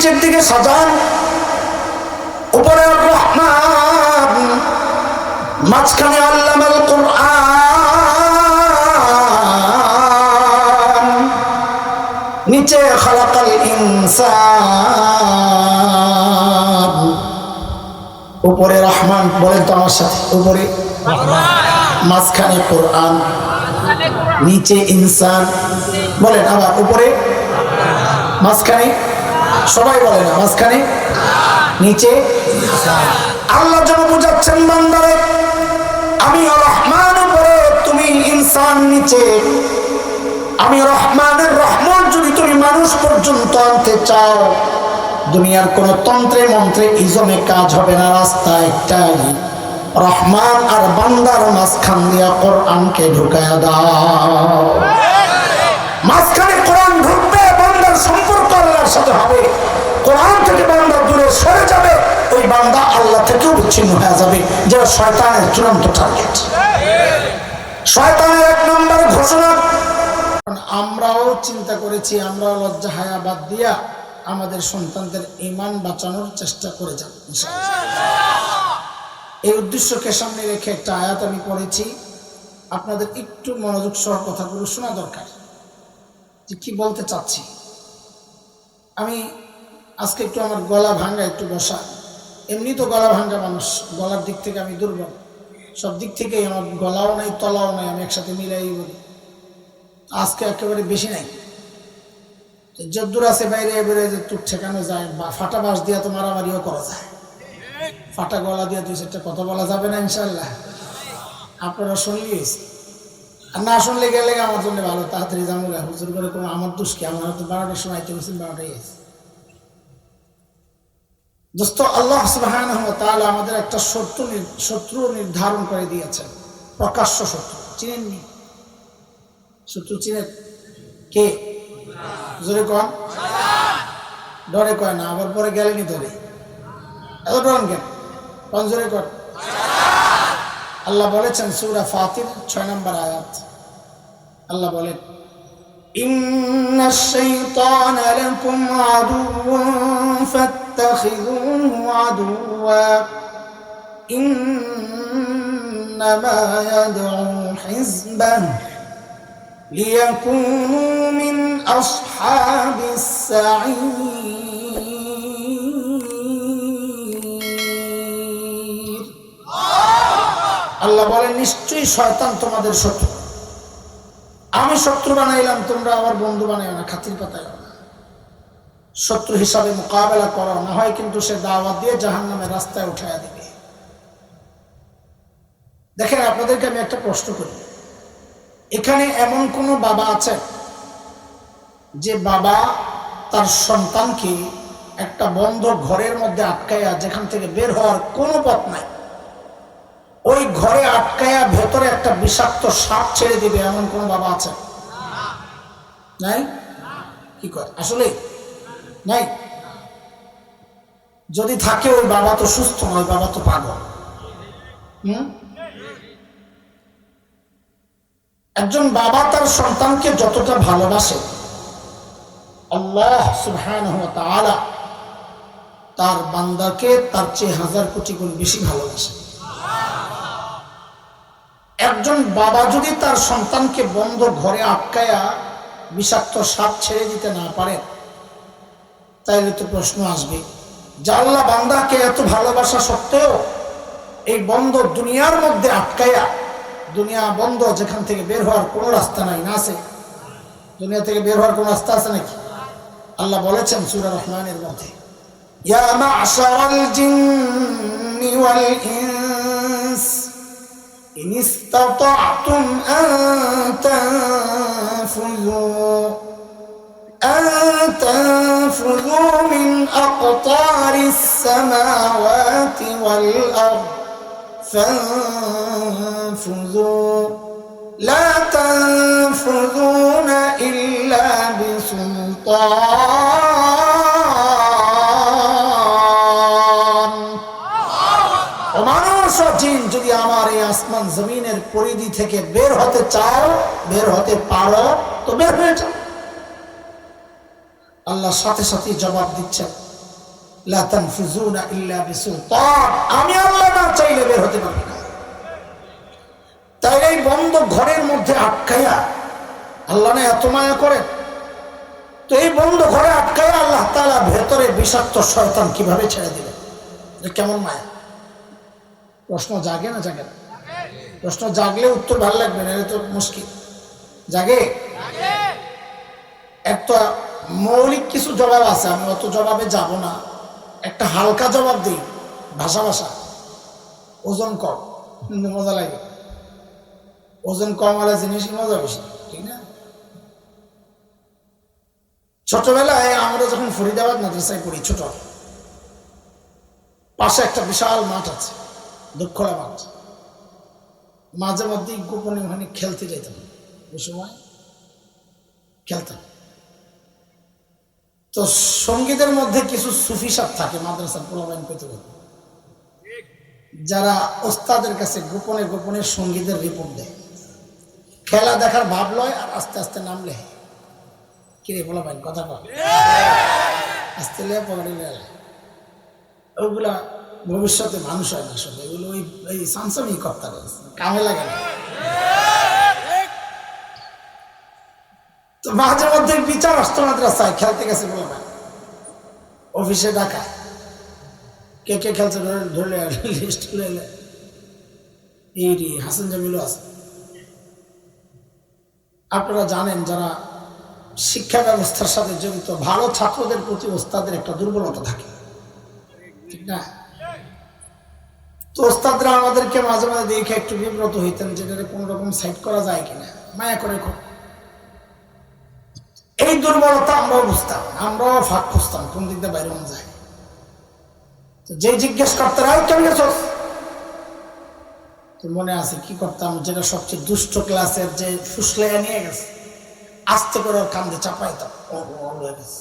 নিচের দিকে সাজান, উপরে রহমান, মাঝখানে আল্লামাল কুরআন, নিচে খালাকাল ইনসান। উপরে রহমান বলেন তো আমার সাথে, উপরে মাঝখানে কোরআন, নিচে ইনসান। বলেন আবার, উপরে মাঝখানে, সবাই বলে না, মাঝখানে নিচে। আল্লাহ যেন বুঝাচ্ছেন বান্দারে, আমি রহমান উপরে, তুমি ইনসান নিচে। আমি রহমানের রহমত যদি তুমি মানুষ পর্যন্ত আনতে চাও, দুনিয়ার কোন তন্ত্রে মন্ত্রে ইজমে কাজ হবে না। রাস্তা একটাই, রহমান আর বান্দার মাঝখান দিয়া কোরআনকে ঢুকায়া দাও। মাঝখানে কোরআন ঢুকবে, বান্দার সম্পর্ক আল্লাহর সাথে হবে। কোরআন থেকে বান্দা দূরে সরে যাবে, ওই বান্দা আল্লাহ থেকেও বিচ্ছিন্ন হয়ে যাবে, যেটা শয়তানের চূড়ান্ত টার্গেট, শয়তানের 1 নম্বর ঘোষণা। আমরাও চিন্তা করেছি, আমরা লজ্জা হায়া বাদ দিয়া আমাদের সন্তানদের ঈমান বাঁচানোর চেষ্টা করে যাব ইনশাআল্লাহ। এই উদ্দেশ্যকে সামনে রেখে একটা আয়াত আমি পড়েছি, আপনাদের একটু মনোযোগ সহ কথাগুলো শোনা দরকার, যে কি বলতে চাচ্ছি। আমি আজকে একটু আমার গলা ভাঙ্গা, একটু বসা, এমনি তো গলা ভাঙ্গা মানুষ, গলার দিক থেকে আমি দুর্বল, সব দিক থেকেই আমার গলাও নাই তলাও নাই, আমি একসাথে মিলাই বলি। আজকে একেবারে বেশি নাই, যদ্দূর আছে বাইরে এবারে যে টুক ঠেকানো যায়, বা ফাটা বাঁশ দিয়া তো মারামারিও করা যায়, ফাটা গলা দিয়ে 2-4টা কথা বলা যাবে না ইনশাল্লাহ। আপনারা শুনলিস, আর না শুনলে গেলে আমার জন্য ভালো, তাড়াতাড়ি যাবো। হুজুর করে কোনো আমার দোষ কি, আমার তো 12টার সময় আইতে গেছেন, 12টাই আছে। দোস্ত, আল্লাহ সুবহানাহু ওয়া তাআলা আমাদের একটা শত্রু নির্ধারণ করে দিয়েছেন, প্রকাশ্য শত্রু। চিনেননি? শত্রু চিনেন? কে? জোরে কন। ডরে কয় না, আবার পরে গেলেনি ধরে, এত ডরেন কেন? কন জোরে কন। আল্লাহ বলেছেন সূরা ফাতির 6 নম্বর আয়াত, আল্লাহ বলেন, ইন্নাশ শাইতানা লাকুম আদুওয়ুন ফাত্তাখিযুহু আদুওয়া ইন্নামা ইয়াদউ হিজবাহু লিয়াকুনু মিন আসহাবিস সাঈর। আল্লাহ বলেন, নিশ্চয়ই শয়তান তোমাদের শত্রু। আমি শত্রু বানাইলাম, তোমরা আমার বন্ধু বানাইও না, খাতির পাতাইও না, শত্রু হিসাবে মোকাবেলা করো, না হয় কিন্তু সে দাওয়াত দিয়ে জাহান্নামের রাস্তায় উঠাইয়া দিবে। দেখেন, আপনাদেরকে আমি একটা প্রশ্ন করি, এখানে এমন কোন বাবা আছে যে বাবা তার সন্তানকে একটা বন্ধ ঘরের মধ্যে আটকাইয়া, যেখান থেকে বের হওয়ার কোনো পথ নাই, ওই ঘরে আটকায়া ভেতরে একটা বিষাক্ত সাপ ছেড়ে দিবে, এমন কোন বাবা আছে? নাই? কি কয় আসলে নাই? যদি থাকে, ওই বাবা তো সুস্থ নয়, বাবা তো পাগল। একজন বাবা তার সন্তানকে যতটা ভালোবাসে, আল্লাহ সুবহানাহু ওয়া তাআলা তার বান্দাকে তার চেয়ে 1000 কোটি গুণ বেশি ভালোবাসে। একজন বাবা যদি তার সন্তানকে বন্ধ ঘরে আটকায়া বিষাক্ত সাপ ছেড়ে দিতে না পারে, তাইলে তো প্রশ্ন আসবে যে আল্লাহ বান্দাকে এত ভালোবাসা সত্ত্বেও এই বন্ধ দুনিয়ার মধ্যে আটকায়া, দুনিয়া বন্ধ, যেখান থেকে বের হওয়ার কোনো রাস্তা নাই, না আছে? দুনিয়া থেকে বের হওয়ার কোনো রাস্তা আছে নাকি? আল্লাহ বলেছেন সূরা রহমানের মধ্যে, ইয়া মা'শারাল জিন্নি ওয়াল ইনস ইন ইসতাতা'তুম আন তানফুযু মিন আকতারিস সামাওয়াতি ওয়াল আরদ فانفذوا لا تنفذون إلا بسلطان। মানুষ ও জিন, যদি আমার এই আসমান জমিনের পরিধি থেকে বের হতে চাও, বের হতে পারো, তো বের হয়ে যাও। আল্লাহ সাথে সাথে জবাব দিচ্ছেন, লা তানফুজুনা ইল্লা বিসুলতান, আমি আল্লাহ না চাইলে বের হতে পারবে না। তাই এই বন্ধ ঘরের মধ্যে আটকাইয়া আল্লাহ না এত মায়া করেন, তো এই বন্ধ ঘরে আটকাইয়া আল্লাহ তাআলা ভেতরে বিষাক্ত শয়তান কিভাবে ছেড়ে দিলেন? এটা কেমন মায়া? প্রশ্ন জাগে না জাগে না? প্রশ্ন জাগলে উত্তর ভালো লাগবে না, এটা তো মুশকিল। জাগে? একটা মৌলিক কিছু জবাব আছে, আমি অত জবাবে যাব না, একটা হালকা জবাব দিই, ভাষা ভাষা। ওজন কম, মজা লাগে। ওজন কম হলে জিনিসই মজা বেশি, ঠিক না? ছোটবেলায় আমরা যখন ফরিদাবাদ মাদ্রাসায় পড়ি, ছোট, পাশে একটা বিশাল মাঠ আছে, দুঃখলা মাঠ। মাঝে মধ্যে গোপনে ওখানে খেলতে যেতাম, ওই সময় খেলতাম। তো সঙ্গীতের মধ্যে কিছু সুফি সাপ থাকে মাদ্রাসার পোলাপাইন পেতে পেতে, যারা ওস্তাদের কাছে গোপনে গোপনে সঙ্গীতের রিপোর্ট দেয়, খেলা দেখার ভাব লয় আর আস্তে আস্তে নাম লেখে। কিরে পোলাপাইন কথা কয়, আস্তে লে পকেটে লে, ওগুলা ভবিষ্যতে মানুষ হয় না আসলে, এগুলো ওই সামসামি কর্তা কামে লাগে না। তো মাঝে মধ্যে বিচার আসতো মাদ্রাসায়, খেলতে গেছে বলবেন, অফিসে ডাকা, কে কে খেলছে ধরলে লিস্ট তুলে এলে, এই হাসান জামিলও আছে। আপনারা জানেন যারা শিক্ষা ব্যবস্থার সাথে জড়িত, ভালো ছাত্রদের প্রতি ওস্তাদের একটা দুর্বলতা থাকে, ঠিক না? তো ওস্তাদরা আমাদেরকে মাঝে মাঝে দেখে একটু বিব্রত হইতেন, যেটা কোন রকম সাইড করা যায় কিনা, মায়া করে খুব। এই দুর্বলতা আমরাও বুঝতাম, আমরাও ফাঁক খুঁজতাম কোন দিক দিয়ে বাইরে যায়। তো যে জিজ্ঞেস করতে রাই কেমন গেছস, তো মনে আছে কি করতাম, যেটা সবচেয়ে দুষ্ট ক্লাসের যে ফুসলাইয়া নিয়ে গেছে, আস্তে করে ওর কান্দে চাপাইতাম, হয়ে গেছে,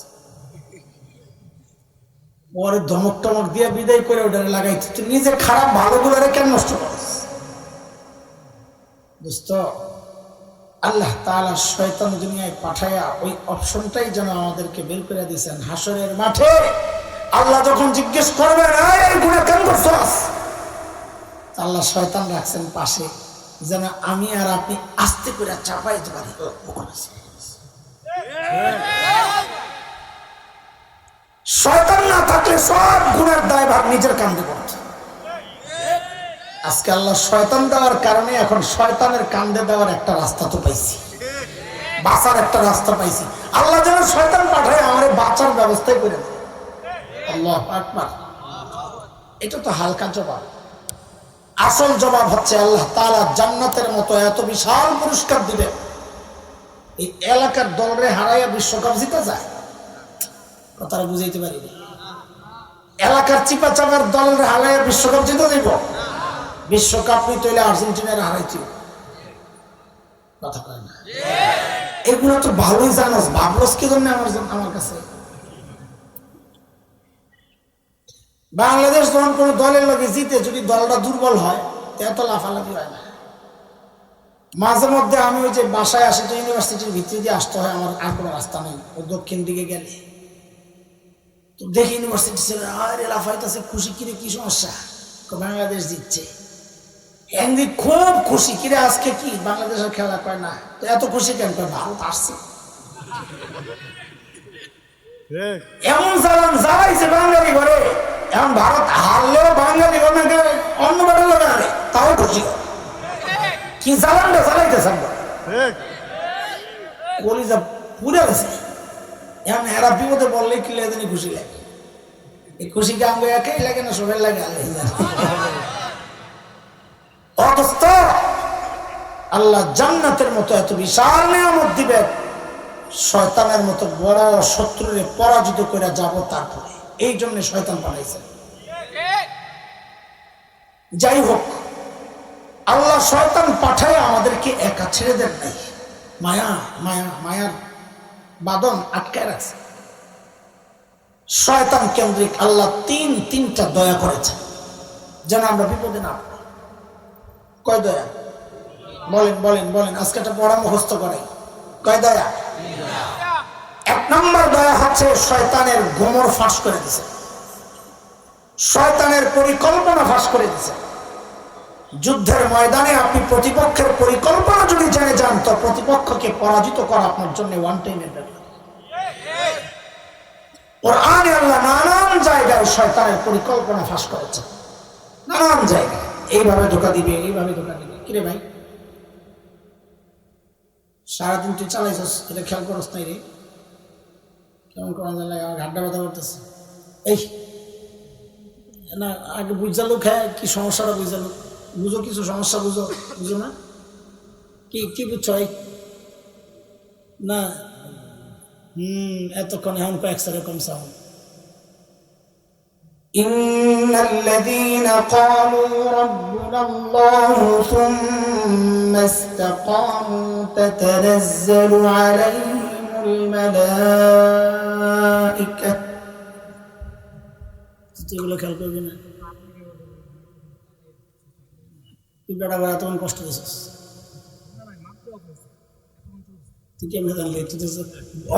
পরে ধমক টমক দিয়ে বিদায় করে ওটা লাগাইত। তুই নিজের খারাপ ভালো গুলারে কেন নষ্ট করিস? দোস্ত, আল্লাহ তাআলা শয়তান দুনিয়ায় পাঠায়া ওই অপশনটাই যেন আমাদেরকে বের করে দিয়েছেন। হাসরের মাঠে আল্লাহ যখন জিজ্ঞেস করবেন এই গুনাহ কেন করছস, আল্লাহ শয়তান রাখছেন পাশে, যেন আমি আর আপনি আস্তে করে চাপাইতে পারি। শয়তান না থাকলে সব গুনার দায়ভার নিজের কাঁধে পড়ছে। আজকে আল্লাহ শয়তান দেওয়ার কারণে এখন শয়তানের কাঁধে দেওয়ার একটা রাস্তা তো পাইছি, বাঁচার একটা রাস্তা পাইছি। আল্লাহ যেন শয়তান পাঠায় আমার বাঁচার ব্যবস্থাই করে দেয়। আল্লাহু আকবার। এটা তো হালকা জবাব। আসল জবাব হচ্ছে আল্লাহ তাআলা জান্নাতের মতো এত বিশাল পুরস্কার দিবেন, এই এলাকার দলরে হারাইয়া বিশ্বকাপ জিতা যায়? কথাটা বুঝাইতে পারিনি। এলাকার চিপা চাপার দলের হারাইয়া বিশ্বকাপ জিতে দিব? বিশ্বকাপ নিতে হইলে আর্জেন্টিনার হারাইছি, কথা কয় না। এগুলো তো ভালোই জানোস, ভাবলস কি জন্য আমার কাছে? বাংলাদেশ যখন কোন দলের লগে জিতে, যদি দলটা দুর্বল হয় এত লাফালাফি হয় না। মাঝে মধ্যে আমি ওই যে বাসায় আসি, তো ইউনিভার্সিটির ভিতরে দিয়ে আসতে হয়, আমার আর কোনো রাস্তা নেই, ও দক্ষিণ দিকে গেলে তো দেখি ইউনিভার্সিটি ছেলে আরে লাফাইতেছে, খুশি। কিরে কি সমস্যা? বাংলাদেশ জিতছে। একদিন খুব খুশি, কিরে আজকে কি বাংলাদেশের খেলা? কয় না। তো এত খুশি কেন? কয় ভারত আসছে। এমন জ্বালান জ্বালাইছে বাঙালি ঘরে, এখন ভারত হারলেও বাঙালি ঘরে অন্য বাড়ি লোক হারে, তাও খুশি। কি জ্বালানটা জ্বালাইতেছে কলিজা পুড়ে গেছে। এখন এরা বিপদে বললে কি লাগে, খুশি লাগে। এই খুশিকে আমাকে একাই লাগে না, সবাই লাগে? অথচ আল্লাহ জান্নাতের মতো এত বিশাল নিয়ামত দিবেন, শয়তানের মতো বড় শত্রুরে পরাজিত করে যাব তারপরে। এই জন্য শয়তান পাঠাইছেন। যাই হোক, আল্লাহ শয়তান পাঠায় আমাদেরকে একা ছেড়ে দেন নাই, মায়ার বাঁধন আটকায় রাখছে। শয়তান কেন্দ্রিক আল্লাহ তিনটা দয়া করেছেন যেন আমরা বিপদে না পড়ি। কয় দয়া? বলেন আজকে একটা পড়া মুখস্থ করে। কয় দয়া? এক নম্বর দয়া হচ্ছে শয়তানের গোমর ফাঁস করে দিয়েছে। শয়তানের পরিকল্পনা ফাঁস করে দিয়েছেন। যুদ্ধের ময়দানে আপনি প্রতিপক্ষের পরিকল্পনা যদি জেনে যান তো প্রতিপক্ষকে পরাজিত করা আপনার জন্য ওয়ান টাইমের ব্যাপার। কোরআনে আল্লাহ নানান জায়গায় শয়তানের পরিকল্পনা ফাঁস করেছেন, নানান জায়গায়। এইভাবে ধোঁকা দিবে, এইভাবে ধোঁকা দিবে। কিরে ভাই, সারাদিন তুই চালাইছিস, এটা খেয়াল করস নাই রে? কেমন করা যায়, আমার ঘাটটা ব্যথা করতেছে। এই না, আগে বুঝালো খায় কি সমস্যাটা বুঝালো, বুঝো কিছু সমস্যা, বুঝো বুঝো না? কি কি বুঝছো? না এতক্ষণ এখন কয়েক সেরকম সাউন্ড। إن الذين قالوا ربنا الله ثم استقاموا تتنزل عليهم الملائكة এগুলো খেয়াল করবি না? তুই বেড়া বেড়া তখন কষ্ট দিয়েছিস, তুই কেমনে জানলি? তুই তো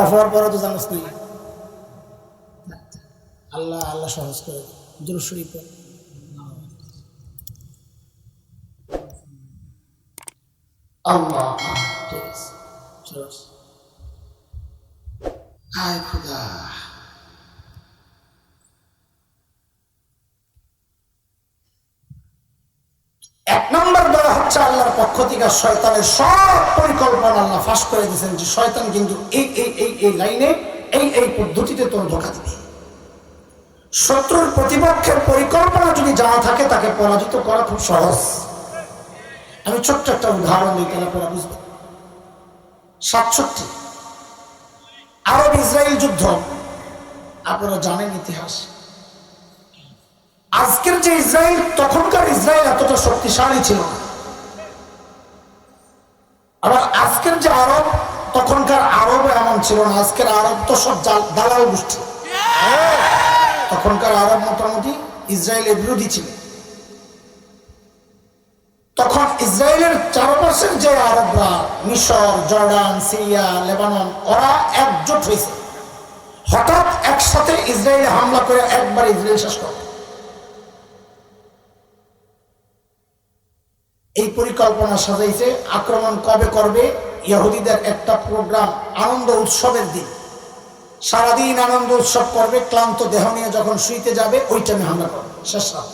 অফ হওয়ার পরে তো জানিস নাই। আল্লাহ আল্লাহ সহজ করে দুরূদ শরীফ পড়। আল্লাহ ঠিক আছে। আয় খোদা, এক নম্বর দয়া হচ্ছে আল্লাহর পক্ষ থেকে শয়তানের সব পরিকল্পনা আল্লাহ ফাঁস করে দিয়েছেন যে শয়তান কিন্তু এই এই এই এই লাইনে এই এই পদ্ধতিতে তোর ধোঁকা দিবে। শত্রুর প্রতিপক্ষের পরিকল্পনা যদি জানা থাকে তাকে পরাজিত করা খুব সহজ। আমি ছোট্ট একটা উদাহরণ দিই, তাহলে পড়া বুঝবে। 67 আরব ইসরায়েল যুদ্ধ, আপনারা জানেন ইতিহাস। আজকের যে ইসরায়েল, তখনকার ইসরায়েল এতটা শক্তিশালী ছিল না। আবার আজকের যে আরব, তখনকার আরব এমন ছিল না। আজকের আরব তো সব দালাল গোষ্ঠী। তখনকার আরব মোটামুটি ইসরায়েলের বিরোধী ছিল। তখন ইসরায়েলের চারপাশের যে আরবরা, মিশর, জর্ডান, সিরিয়া, লেবানন, ওরা একজোট হয়েছে। হঠাৎ একসাথে ইসরায়েলে হামলা করে একবার ইসরায়েল শেষ করে। এই পরিকল্পনা সাজাইছে আক্রমণ কবে করবে। ইহুদিদের একটা প্রোগ্রাম, আনন্দ উৎসবের দিন, সারাদিন আনন্দ উৎসব করবে, ক্লান্ত দেহ নিয়ে যখন শুইতে যাবে ওই টাইমে হামলা করবে, শেষ রাত।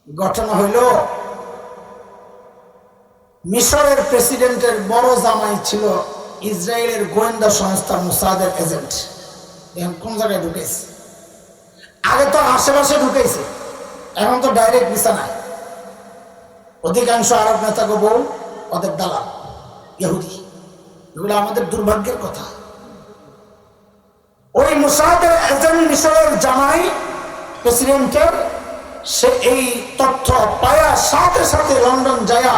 ঘটনা হইল, মিশরের প্রেসিডেন্টের বড় জামাই ছিল ইসরায়েলের গোয়েন্দা সংস্থা মোসাদের এজেন্ট। এখন কোন জায়গায় ঢুকেছে? আগে তো আশেপাশে ঢুকেছে, এখন তো ডাইরেক্ট বিছানায়। অধিকাংশ আরব নেতাকে বউ ওদের দালাল ইহুদি। এগুলো আমাদের দুর্ভাগ্যের কথা। ওই মোসাদের এজেন্ট মিশরের জামাই প্রেসিডেন্টের, সে এই তথ্য পায়া সাথে সাথে লন্ডন যায়া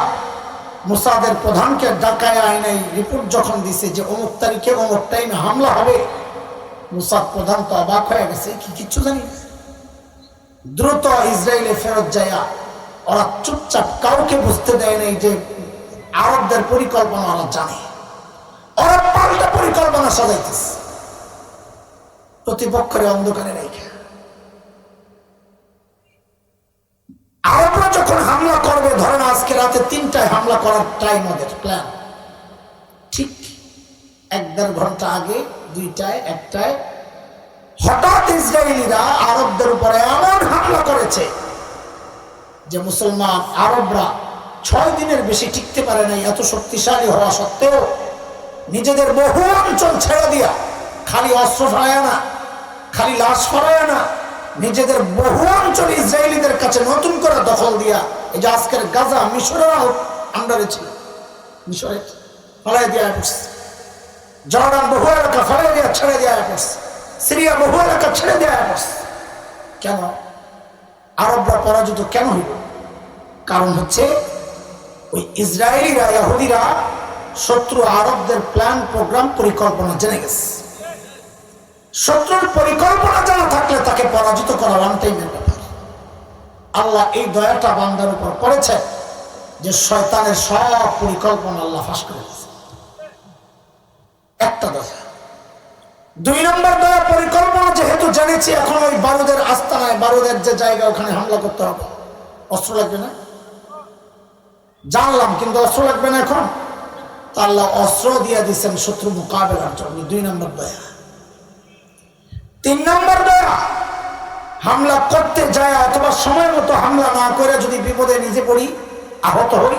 মোসাদের প্রধানকে ডাকায় আইনাই রিপোর্ট যখন দিছে যে অমুক তারিখে অমুক টাইমে হামলা হবে, মোসাদ প্রধান তো অবাক হয়ে গেছে, কি কিচ্ছু জানি না। দ্রুত ইসরায়েলে ফেরত যায়া ওরা চুপচাপ, কাউকে বুঝতে দেয় নাই যে আরবদের পরিকল্পনা ওরা জানে। ওরা পাল্টা পরিকল্পনা সাজাইতেছে প্রতিপক্ষের অন্ধকারে রেখে। আরবরা যখন হামলা করবে, ধরেন আজকে রাতে 3টায় হামলা করার টাইম ওদের প্ল্যান, ঠিক 1-1.5 ঘন্টা আগে 2টায় 1টায় হঠাৎ ইসরায়েলিরা আরবদের উপরে এমন হামলা করেছে যে মুসলমান আরবরা 6 দিনের বেশি টিকতে পারে নাই। এত শক্তিশালী হওয়া সত্ত্বেও নিজেদের বহু অঞ্চল ছেড়ে দিয়া, খালি অস্ত্র ফেরায় না, খালি লাশ ফেরায় না, নিজেদের বহু অঞ্চল ইসরায়েলিদের কাছে নতুন করে দখল দিয়া, এই যে আজকের গাজা মিশরের আন্ডারে ছিল, মিশরে ফেলাই দেওয়া পড়ছে। জর্ডান বহু এলাকা ফেলাই দেওয়া ছেড়ে দেওয়া পড়ছে। সিরিয়া বহু এলাকা ছেড়ে দেওয়া পড়ছে। কেন আরবরা পরাজিত কেন হইল? কারণ হচ্ছে ওই ইসরায়েলিরা, ইহুদিরা শত্রু আরবদের প্ল্যান, প্রোগ্রাম, পরিকল্পনা জেনে গেছে। শত্রুর পরিকল্পনা জানা থাকলে তাকে পরাজিত করা ওয়ান টাইমের ব্যাপার। আল্লাহ এই দয়াটা বান্দার উপর করেছে যে শয়তানের সব পরিকল্পনা আল্লাহ ফাঁস করে দিয়েছে। একটা দয়া। 2 নম্বর দয়া, পরিকল্পনা যেহেতু জেনে পেয়েছি, এখন ওই বারুদের আস্তানায়, বারুদের যে জায়গা, ওখানে হামলা করতে হবে। অস্ত্র লাগবে না জানলাম, কিন্তু অস্ত্র লাগবে না এখন। তা আল্লাহ অস্ত্র দিয়ে দিচ্ছেন শত্রু মোকাবেলার জন্য। 2 নম্বর দয়া। 3 নম্বর দয়া, হামলা করতে যায় অথবা সময় মতো হামলা না করে যদি বিপদে নিজে পড়ি, আহত হই,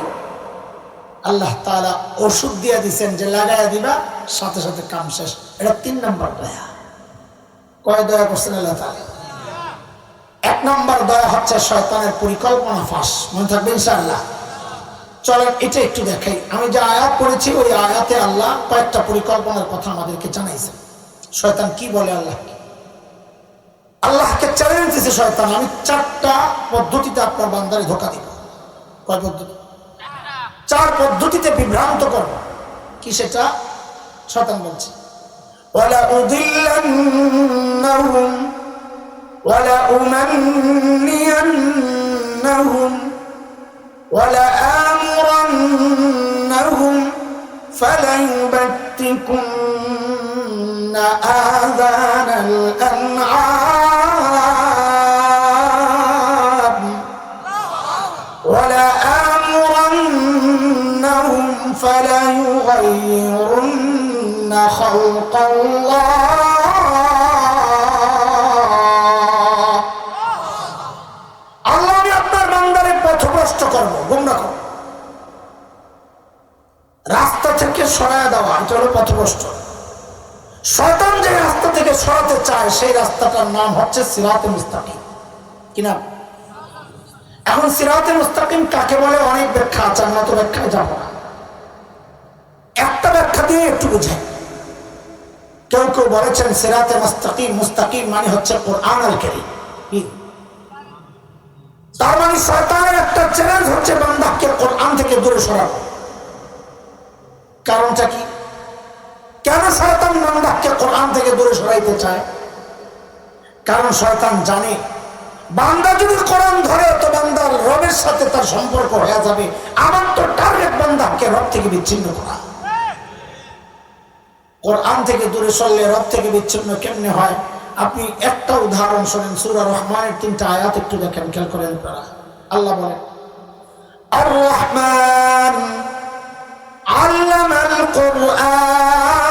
আল্লাহ তাআলা ওষুধ দিয়ে দিচ্ছেন যে লাগাইয়া দিবা, সাথে সাথে কাম শেষ। এটা 3 নম্বর দয়া। কয় দয়া করছেন আল্লাহ তাআলা? 1 নম্বর দয়া হচ্ছে শয়তানের পরিকল্পনা ফাঁস। মনে থাকবে ইনশাআল্লাহ। চলেন এটা একটু দেখাই। আমি যে আয়াত পড়েছি, ওই আয়াতে আল্লাহ কয়েকটা পরিকল্পনার কথা আমাদেরকে জানাইছেন। শয়তান কি বলে আল্লাহকে চ্যালেঞ্জ দিচ্ছে শয়তান, আমি 4টা পদ্ধতিতে আপনার বান্দারে ধোঁকা দিব। কয় পদ্ধতি? 4 পদ্ধতিতে বিভ্রান্ত করব। কি সেটা? শয়তান বলছে, ওয়ালা উদিল্লান্নাহুম ওয়ালা উমান্নিয়ান্নাহুম ওয়ালা আমুরান্নাহুম ফালায়ুবাত্তিকুন্না আযানাল আনআম ওয়ালা আমুরান্নাহুম ফালায়ুগাইয়িরুন্না খালকাল্লাহ। আল্লাহ, আমি আপনার বান্দারে পথভ্রষ্ট করবো, গোমরাহ করবো। রাস্তা থেকে সরায় দেওয়া, এটা হলো পথভ্রষ্ট। শয়তান যে রাস্তা থেকে সরাতে চায়, সেই রাস্তাটার নাম হচ্ছে সিরাতে মুস্তাকিম। কি নাম? এখন সিরাতে মুস্তাকিম কাকে বলে অনেক ব্যাখ্যা আছে, আমরা তো ব্যাখ্যায় যাব না। একটা ব্যাখ্যা দিয়ে একটু বুঝাই। কেউ কেউ বলেছেন সিরাতে মুস্তাকিম, মুস্তাকিম মানে হচ্ছে কোরআন আল কারীম। তার মানে শয়তানের একটা চ্যালেঞ্জ হচ্ছে বান্দাকে কোরআন থেকে দূরে সরানো। কারণটা কি? কেন শয়তান বান্দাকে কোরআন থেকে দূরে সরাইতে চায়? কারণ শয়তান জানে বান্দা যদি কোরআন ধরে তো বান্দার রবের সাথে তার সম্পর্ক হয়ে যাবে। আমার তো টার্গেট বান্দাকে রব থেকে বিচ্ছিন্ন করা। কোরআন থেকে দূরে সরলে রব থেকে বিচ্ছিন্ন কেমনে হয়? আপনি একটা উদাহরণ শোনেন, সূরা রহমানের 3টা আয়াত একটু দেখেন, খেয়াল করেন আপনারা। আল্লাহ বলেন, আর রহমান আল্লামাল কুরআন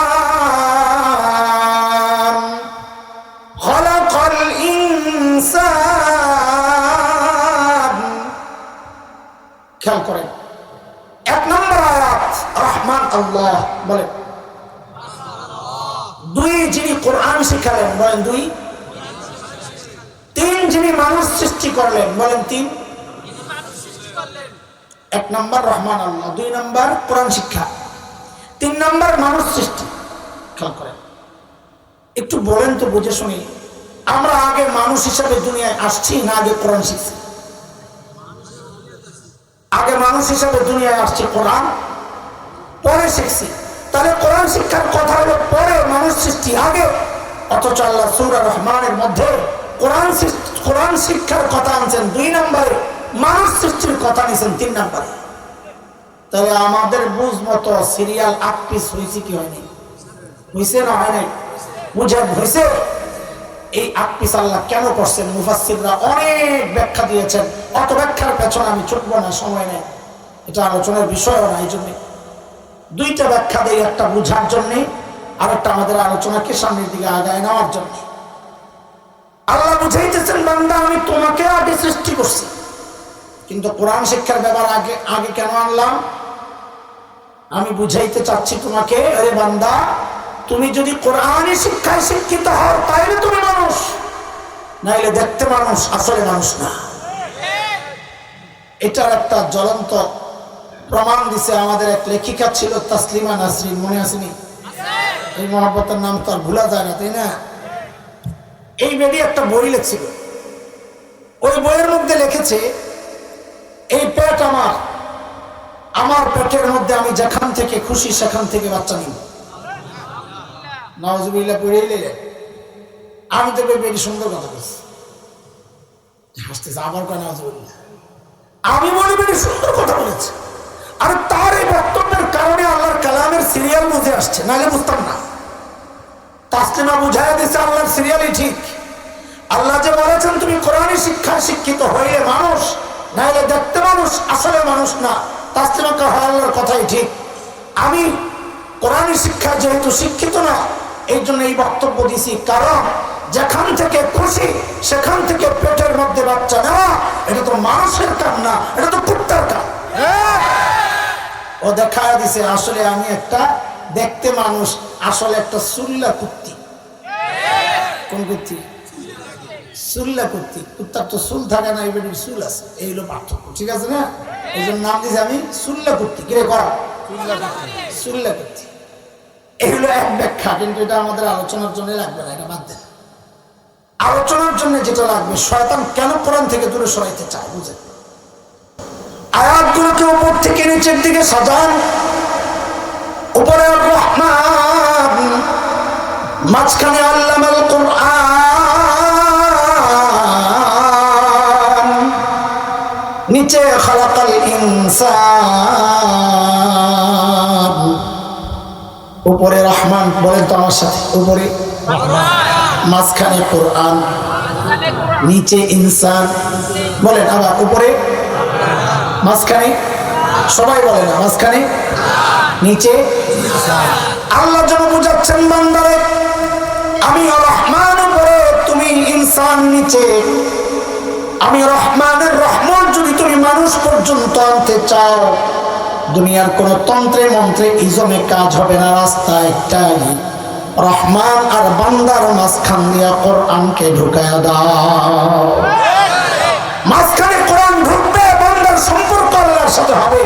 খালাকাল ইনসান। খেয়াল করেন 1 নম্বর আয়াত, রহমান আল্লাহ বলেন। 2 যিনি কোরআন শিখালেন, বলেন 2। 3 যিনি মানুষ সৃষ্টি করলেন, বলেন 3। 1 নম্বর রহমান আল্লাহ, 2 নম্বর কোরআন শিক্ষা, 3 নম্বর মানুষ সৃষ্টি। খেয়াল করেন, একটু বলেন তো বুঝে শুনি, আমরা আগে মানুষ হিসাবে দুনিয়ায় আসছি না আগে কোরআন শিখছি? আগে মানুষ হিসাবে দুনিয়ায় আসছি, কোরআন পরে শিখছি। তাহলে কোরআন শিক্ষার কথা হলো পরে, মানুষ সৃষ্টি আগে। অথচ আল্লাহ সূরা রহমানের মধ্যে কোরআন শিক্ষার কথা আনছেন 2 নম্বরে, মানুষ সৃষ্টির কথা নিয়েছেন 3 নম্বরে। তাহলে আমাদের বুঝ মতো সিরিয়াল 8 পিস হয়েছে কি হয়নি? হয়েছে না হয় নাই? বুঝেন হয়েছে। এই 8 পিস আল্লাহ কেন করছেন? মুফাসসিররা অনেক ব্যাখ্যা দিয়েছেন। অত ব্যাখ্যার পেছনে আমি ছুটবো না, সময় নেই, এটা আলোচনার বিষয়ও না। এই জন্য 2টা ব্যাখ্যা দেই, একটা বুঝার জন্যে আর একটা আমাদের আলোচনাকে সামনের দিকে আগায় নেওয়ার জন্য। আল্লাহ বুঝাইতেছেন, বান্দা আমি তোমাকে আগে সৃষ্টি করছি, কিন্তু কোরআন শিক্ষার ব্যাপার আগে কেন আনলাম? আমি বুঝাইতে চাচ্ছি তোমাকে, আরে বান্দা তুমি যদি কোরআনী শিক্ষায় শিক্ষিত হও তাইলে তুমি মানুষ, নাইলে দেখতে মানুষ, আসলে মানুষ না। এটার একটা জ্বলন্ত প্রমাণ দিছে আমাদের এক লেখিকা ছিল, তাসলিমা নাসরিন, মনে আসেনি? এই মহাব্বতের নাম তো আর ভোলা যায় না, তাই না? এই বেডি একটা বই লিখছিল, ওই বইয়ের মধ্যে লিখেছে, এই পেট আমার পেটের মধ্যে আমি যেখান থেকে খুশি সেখান থেকে বাচ্চা নিব। নাউজুবিল্লাহ পড়েই লেগে আমি তো বেডি সুন্দর কথা বলছি, হাসতেছে আবার কয় নাউজুবিল্লাহ। আমি মনে বেডি সুন্দর কথা বলেছি, আর তার এই বক্তব্যের কারণে আল্লাহর কালামের সিরিয়াল বুঝে আসছে, নাহলে বুঝতাম না। তাসলিমা বুঝাইয়া দিচ্ছে আল্লাহর সিরিয়ালই ঠিক। আল্লাহ যে বলেছেন তুমি কোরআনী শিক্ষায় শিক্ষিত হইলে মানুষ, নাহলে দেখতে মানুষ আসলে মানুষ না। তাসলিমা আল্লাহর কথাই ঠিক। আমি কোরআনী শিক্ষায় যেহেতু শিক্ষিত না, এই জন্য এই বক্তব্য দিছি। কারণ যেখান থেকে খুশি সেখান থেকে পেটের মধ্যে বাচ্চা নেওয়া, এটা তো মানুষের কাম না, এটা তো কুত্তার কাম। ও দেখায় দিছে আসলে আমি একটা দেখতে মানুষ, আসলে একটা সুল্লা কুত্তি। কোন কুত্তি? সুল্লা কুত্তি। কুত্তার তো চুল থাকে না, এবার চুল আছে, এই হলো পার্থক্য। ঠিক আছে না? এই জন্য নাম দিয়েছে আমি সুল্লা কুত্তি। কিরে করা সুল্লা কুত্তি, এই হলো এক ব্যাখ্যা। কিন্তু এটা আমাদের আলোচনার জন্য লাগবে না, এটা বাদ দেন। আলোচনার জন্য যেটা লাগবে, শয়তান কেন কোরআন থেকে দূরে সরাইতে চায় বুঝেন। আয়াতগুলোকে উপর থেকে নিচের দিকে সাজান। উপরে রহমান, মাঝখানে আল্লামাল কুরআন, নিচে খালাকাল ইনসান। উপরে রহমান বলেন তো আমার সাথে, উপরে মাঝখানে কোরআন, নিচে ইনসান। বলেন আবার, উপরে মাঝখানে, সবাই বলে না, মাঝখানে নিচে। আল্লাহ যেন বুঝাচ্ছেন বান্দারে, আমি রহমান উপরে, তুমি ইনসান নিচে। আমি রহমানের রহমত যদি তুমি মানুষ পর্যন্ত আনতে চাও, দুনিয়ার কোন তন্ত্রে মন্ত্রে ইজমে কাজ হবে না। রাস্তা একটাই, রহমান আর বান্দার মাঝখান দিয়া কোরআনকে ঢুকায়া দাও। মাঝখানে কোরআন ঢুকবে, বান্দার সম্পর্ক আল্লাহর সাথে হবে।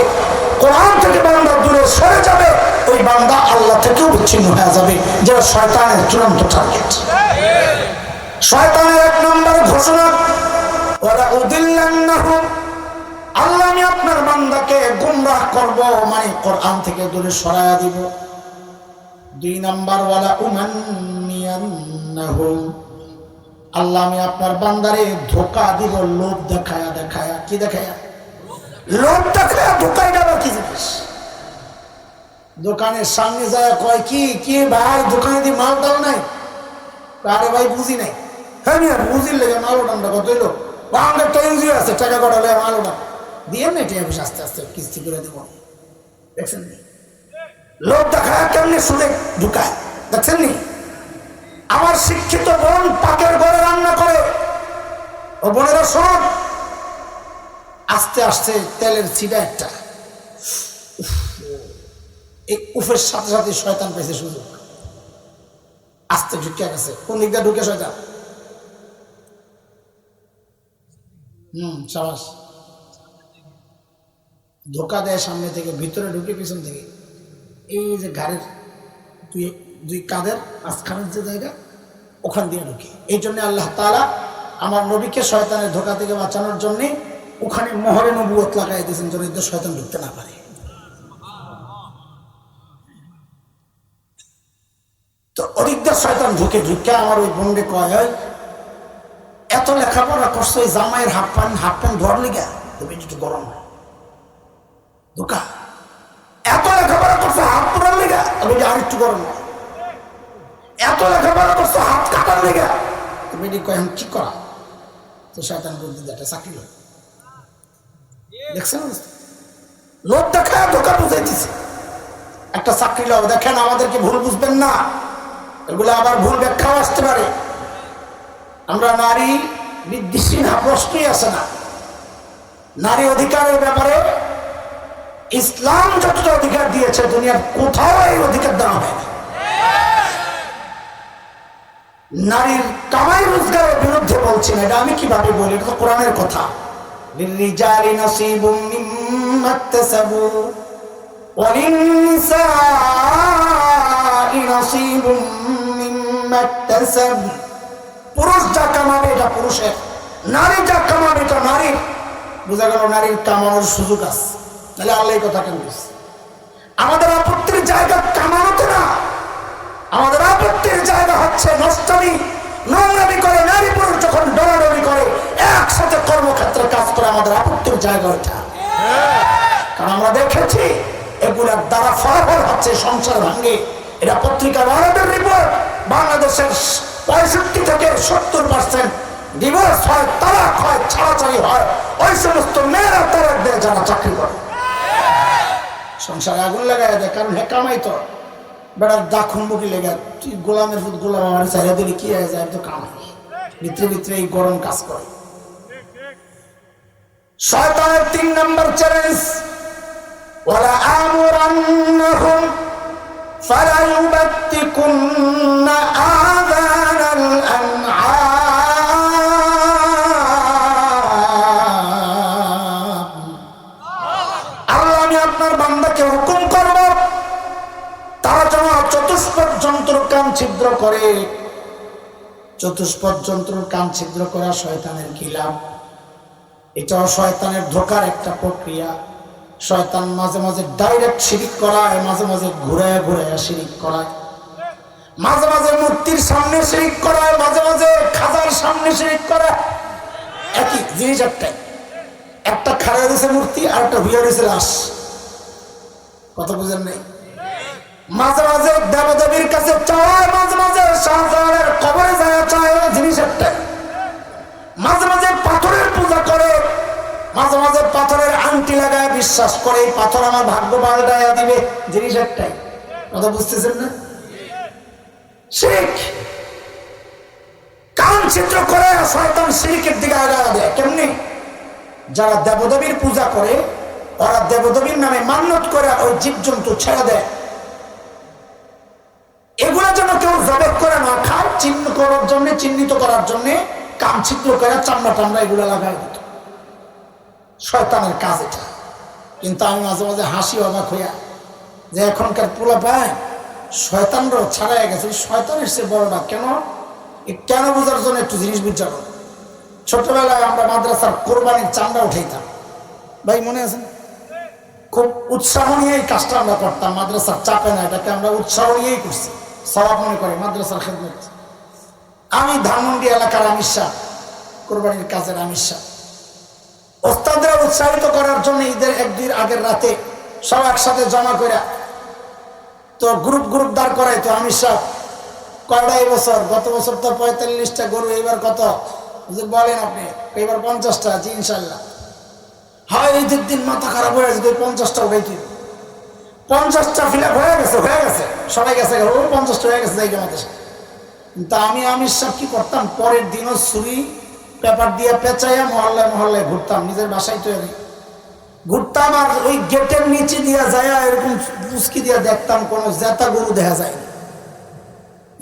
কোরআন থেকে বান্দা দূরে সরে যাবে, ওই বান্দা আল্লাহ থেকেও বিচ্ছিন্ন হয়ে যাবে, যেটা শয়তানের চূড়ান্ত টার্গেট। শয়তানের এক নম্বর ঘোষণা, ওয়ালা উদিল্লান্নাহুম, আল্লাহ আমি আপনার বান্দাকে গুমরাহ করব, মানে কোরআন থেকে দূরে সরায়া দিব। দুই নাম্বার, ওয়ালা উমান্নিয়ান্নাহুম, আল্লাহ আমি আপনার বান্দারে ধোঁকা দিব, লোভ দেখায়া দেখায়া। কি দেখায়া? লোভ দেখায়া। ধোঁকায় দেওয়া কি জিনিস? দোকানের সামনে যায় কয় কি কি ভাই দোকানে দিয়ে মাল দাও নাই? আরে ভাই বুঝি নাই। হ্যাঁ মিয়া বুঝির লেগে মাল ওটানটা কত হইলো, বাংলার টেনজিও আছে, টাকা কটালে মাল ওটা দিয়ে না, এটা আস্তে আস্তে কিস্তি করে দেবো। দেখছেন নি লোভ দেখায় কেমনে সুদে ঢুকায়? দেখছেন নি? আমার শিক্ষিত বোন পাকের ঘরে রান্না করে, ও বোনেরা শোন, আস্তে আস্তে তেলের ছিটা একটা, এই উফের সাথে সাথে শয়তান পেয়েছে সুযোগ, আস্তে ঢুকে গেছে। কোন দিকটা ঢুকে শয়তান? সাবাস। ধোকা দেয় সামনে থেকে, ভিতরে ঢুকে পিছন থেকে। এই যে ঘাড়ের দুই কাঁধের মাঝখানের যে জায়গা, ওখান দিয়ে ঢুকে। এই জন্য আল্লাহ তাআলা আমার নবীকে শয়তানের ধোকা থেকে বাঁচানোর জন্য ওখানে মোহরে নবুয়ত লাগাই দিয়েছেন, যেন এদের শয়তান ঢুকতে না পারে। তো অধিকদের শয়তান ঢুকে ঢুকে আমার ওই বোনকে কয়, হয় এত লেখাপড়া করছো, ওই জামাইয়ের হাফ প্যান্ট ধর লিগা তুমি একটু গরম ধোকা। এত লেখাপড়া করছো হাত পড়ার লিগা, তুমি আর একটু গরম। এত লেখাপড়া করছো হাত কাটার লিগা, তুমি কয় এখন কি করা? তো শয়তান বলতে একটা চাকরি লোক দেখছেন, লোক দেখায় ধোকা বুঝাইতেছে। একটা চাকরি লোক দেখেন, আমাদেরকে ভুল বুঝবেন না, এগুলো আবার ভুল ব্যাখ্যাও আসতে পারে। আমরা নারী বিদ্বেষী না, প্রশ্নই আসে না। নারী অধিকারের ব্যাপারে ইসলাম যতটা অধিকার দিয়েছে, দুনিয়ার কোথাও এই অধিকার দেওয়া হয় না। নারীর কামাই রোজগারের বিরুদ্ধে বলছি না, এটা আমি কিভাবে বলি, এটা তো কোরআনের কথা। লিররিজালি নাসিবুম মিম্মা ইকতাসাবু ওয়া লিন-নিসাই নাসিবুম মিম্মা ইকতাসাব। পুরুষ যা কামাবে এটা পুরুষের, নারী যা কামাবে এটা নারীর। বোঝা গেল নারীর কামানোর সুযোগ আছে। তাহলে আল্লাহ এই কথা কেন বলছে? আমাদের আপত্তির জায়গা কামানোতে না, আমাদের আপত্তির জায়গা হচ্ছে নষ্টামি, নোংরামি করে নারী পুরুষ যখন ডরাডরি করে, একসাথে কর্মক্ষেত্রে কাজ করে, আমাদের আপত্তির জায়গা ওইটা। কারণ আমরা দেখেছি এগুলার দ্বারা ফলাফল হচ্ছে সংসার ভাঙে। এটা পত্রিকা ভারতের রিপোর্ট। বাংলাদেশের 65 থেকে 70% ডিভোর্স হয়, তালাক হয়, ছাড়াছাড়ি হয়, ওই সমস্ত মেয়েরা তালাক দেয় যারা চাকরি করে, সংসারে আগুন লাগাই দেয়। কারণ হ্যাঁ কামাই তো বেড়ার দাখুন বুকি লেগে, তুই গোলামের ফুট গোলাম আমার চাইলে দিলে কি হয়ে যায়, তো কামাই ভিতরে ভিতরে এই গরম কাজ করে। শয়তানের 3 নম্বর চ্যালেঞ্জ, ওয়ালা আমুরান্নাহুম ফালা ইউবাত্তিকুন্না আযানাল আনআম। আল্লাহ আমি আপনার বান্দাকে হুকুম করব তারা যেন চতুষ্পদ যন্ত্র কান ছিদ্র করে। চতুষ্পদ যন্ত্র কান ছিদ্র করা শয়তানের কি লাভ? এটাও শয়তানের ধোকার একটা প্রক্রিয়া। শয়তান মাঝে মাঝে ডাইরেক্ট শিরিক করায়, মাঝে মাঝে ঘুরায় ঘুরায় শিরিক করায়, মাঝে মাঝে মূর্তির সামনে শিরিক করায়, মাঝে মাঝে খাজার সামনে শিরিক করায়। একই জিনিস একটাই, একটা খাড়া দিয়েছে মূর্তি আর একটা হুইয়া দিয়েছে লাশ। কথা বুঝেন নাই? মাঝে মাঝে দেবদেবীর কাছে চায়, মাঝে মাঝে শাহজাহানের কবরে যায় চায়, জিনিস একটাই। মাঝে মাঝে পাথরের পূজা করে, মাঝে মাঝে পাথরের আংটি লাগায় বিশ্বাস করে এই পাথর আমার ভাগ্য পাল্টাইয়া দিবে, জিনিস একটাই। কথা বুঝতেছেন না? শিরক কান ছিদ্র করে শয়তান শিরকের দিকে আগায়া দেয়। কেমনি? যারা দেবদেবীর পূজা করে ওরা দেবদেবীর নামে মান্যত করে ওই জীবজন্তু ছেড়ে দেয়। এগুলো যেন কেউ জবাব করে না খায়, চিহ্ন করার জন্য, চিহ্নিত করার জন্য কান ছিদ্র করে চামড়া টামড়া এগুলো লাগাই দিত। শয়তানের কাজ এটা। কিন্তু আমি মাঝে মাঝে হাসি অবাক হইয়া যে এখনকার পোলা পায় শয়তানরাও ছাড়াই গেছে। শয়তানের সে বড় না কেন? কেন বোঝার জন্য একটু জিনিস বুঝাবো। ছোটবেলায় আমরা মাদ্রাসার কোরবানির চামড়া উঠাইতাম, ভাই মনে আছে? খুব উৎসাহ নিয়ে এই কাজটা আমরা করতাম, মাদ্রাসার চাপে না, এটাকে আমরা উৎসাহ নিয়েই করছি, সওয়াব মনে করে মাদ্রাসার খেদমত। আমি ধানমন্ডি এলাকার আমির শাহ, কোরবানির কাজের আমির শাহ। ওস্তাদরা উৎসাহিত করার জন্য ঈদের 1-2 আগের রাতে সব একসাথে জমা করে তো গ্রুপ গ্রুপ দাঁড় করাই। তো আমির শাহ কয়টা এই বছর? গত বছর তো 45টা গরু, এইবার কত বলেন আপনি? এইবার 50টা। জি ইনশাল্লাহ। হয় ঈদের দিন মাথা খারাপ হয়ে গেছে, 50টা উঠাইতে, 50টা ফিল আপ হয়ে গেছে, সবাই গেছে, 50টা হয়ে গেছে জায়গা মাথা। কিন্তু আমি আমির সাহেব কি করতাম, পরের দিনও ছুরি পেপার দিয়ে পেঁচাইয়া মহল্লায় মহল্লায় ঘুরতাম, নিজের বাসায় তৈরি ঘুরতাম। আর ওই গেটের নিচে দিয়ে যায় এরকম পুস্কি দিয়ে দেখতাম কোনো জেতা গরু দেখা যায়।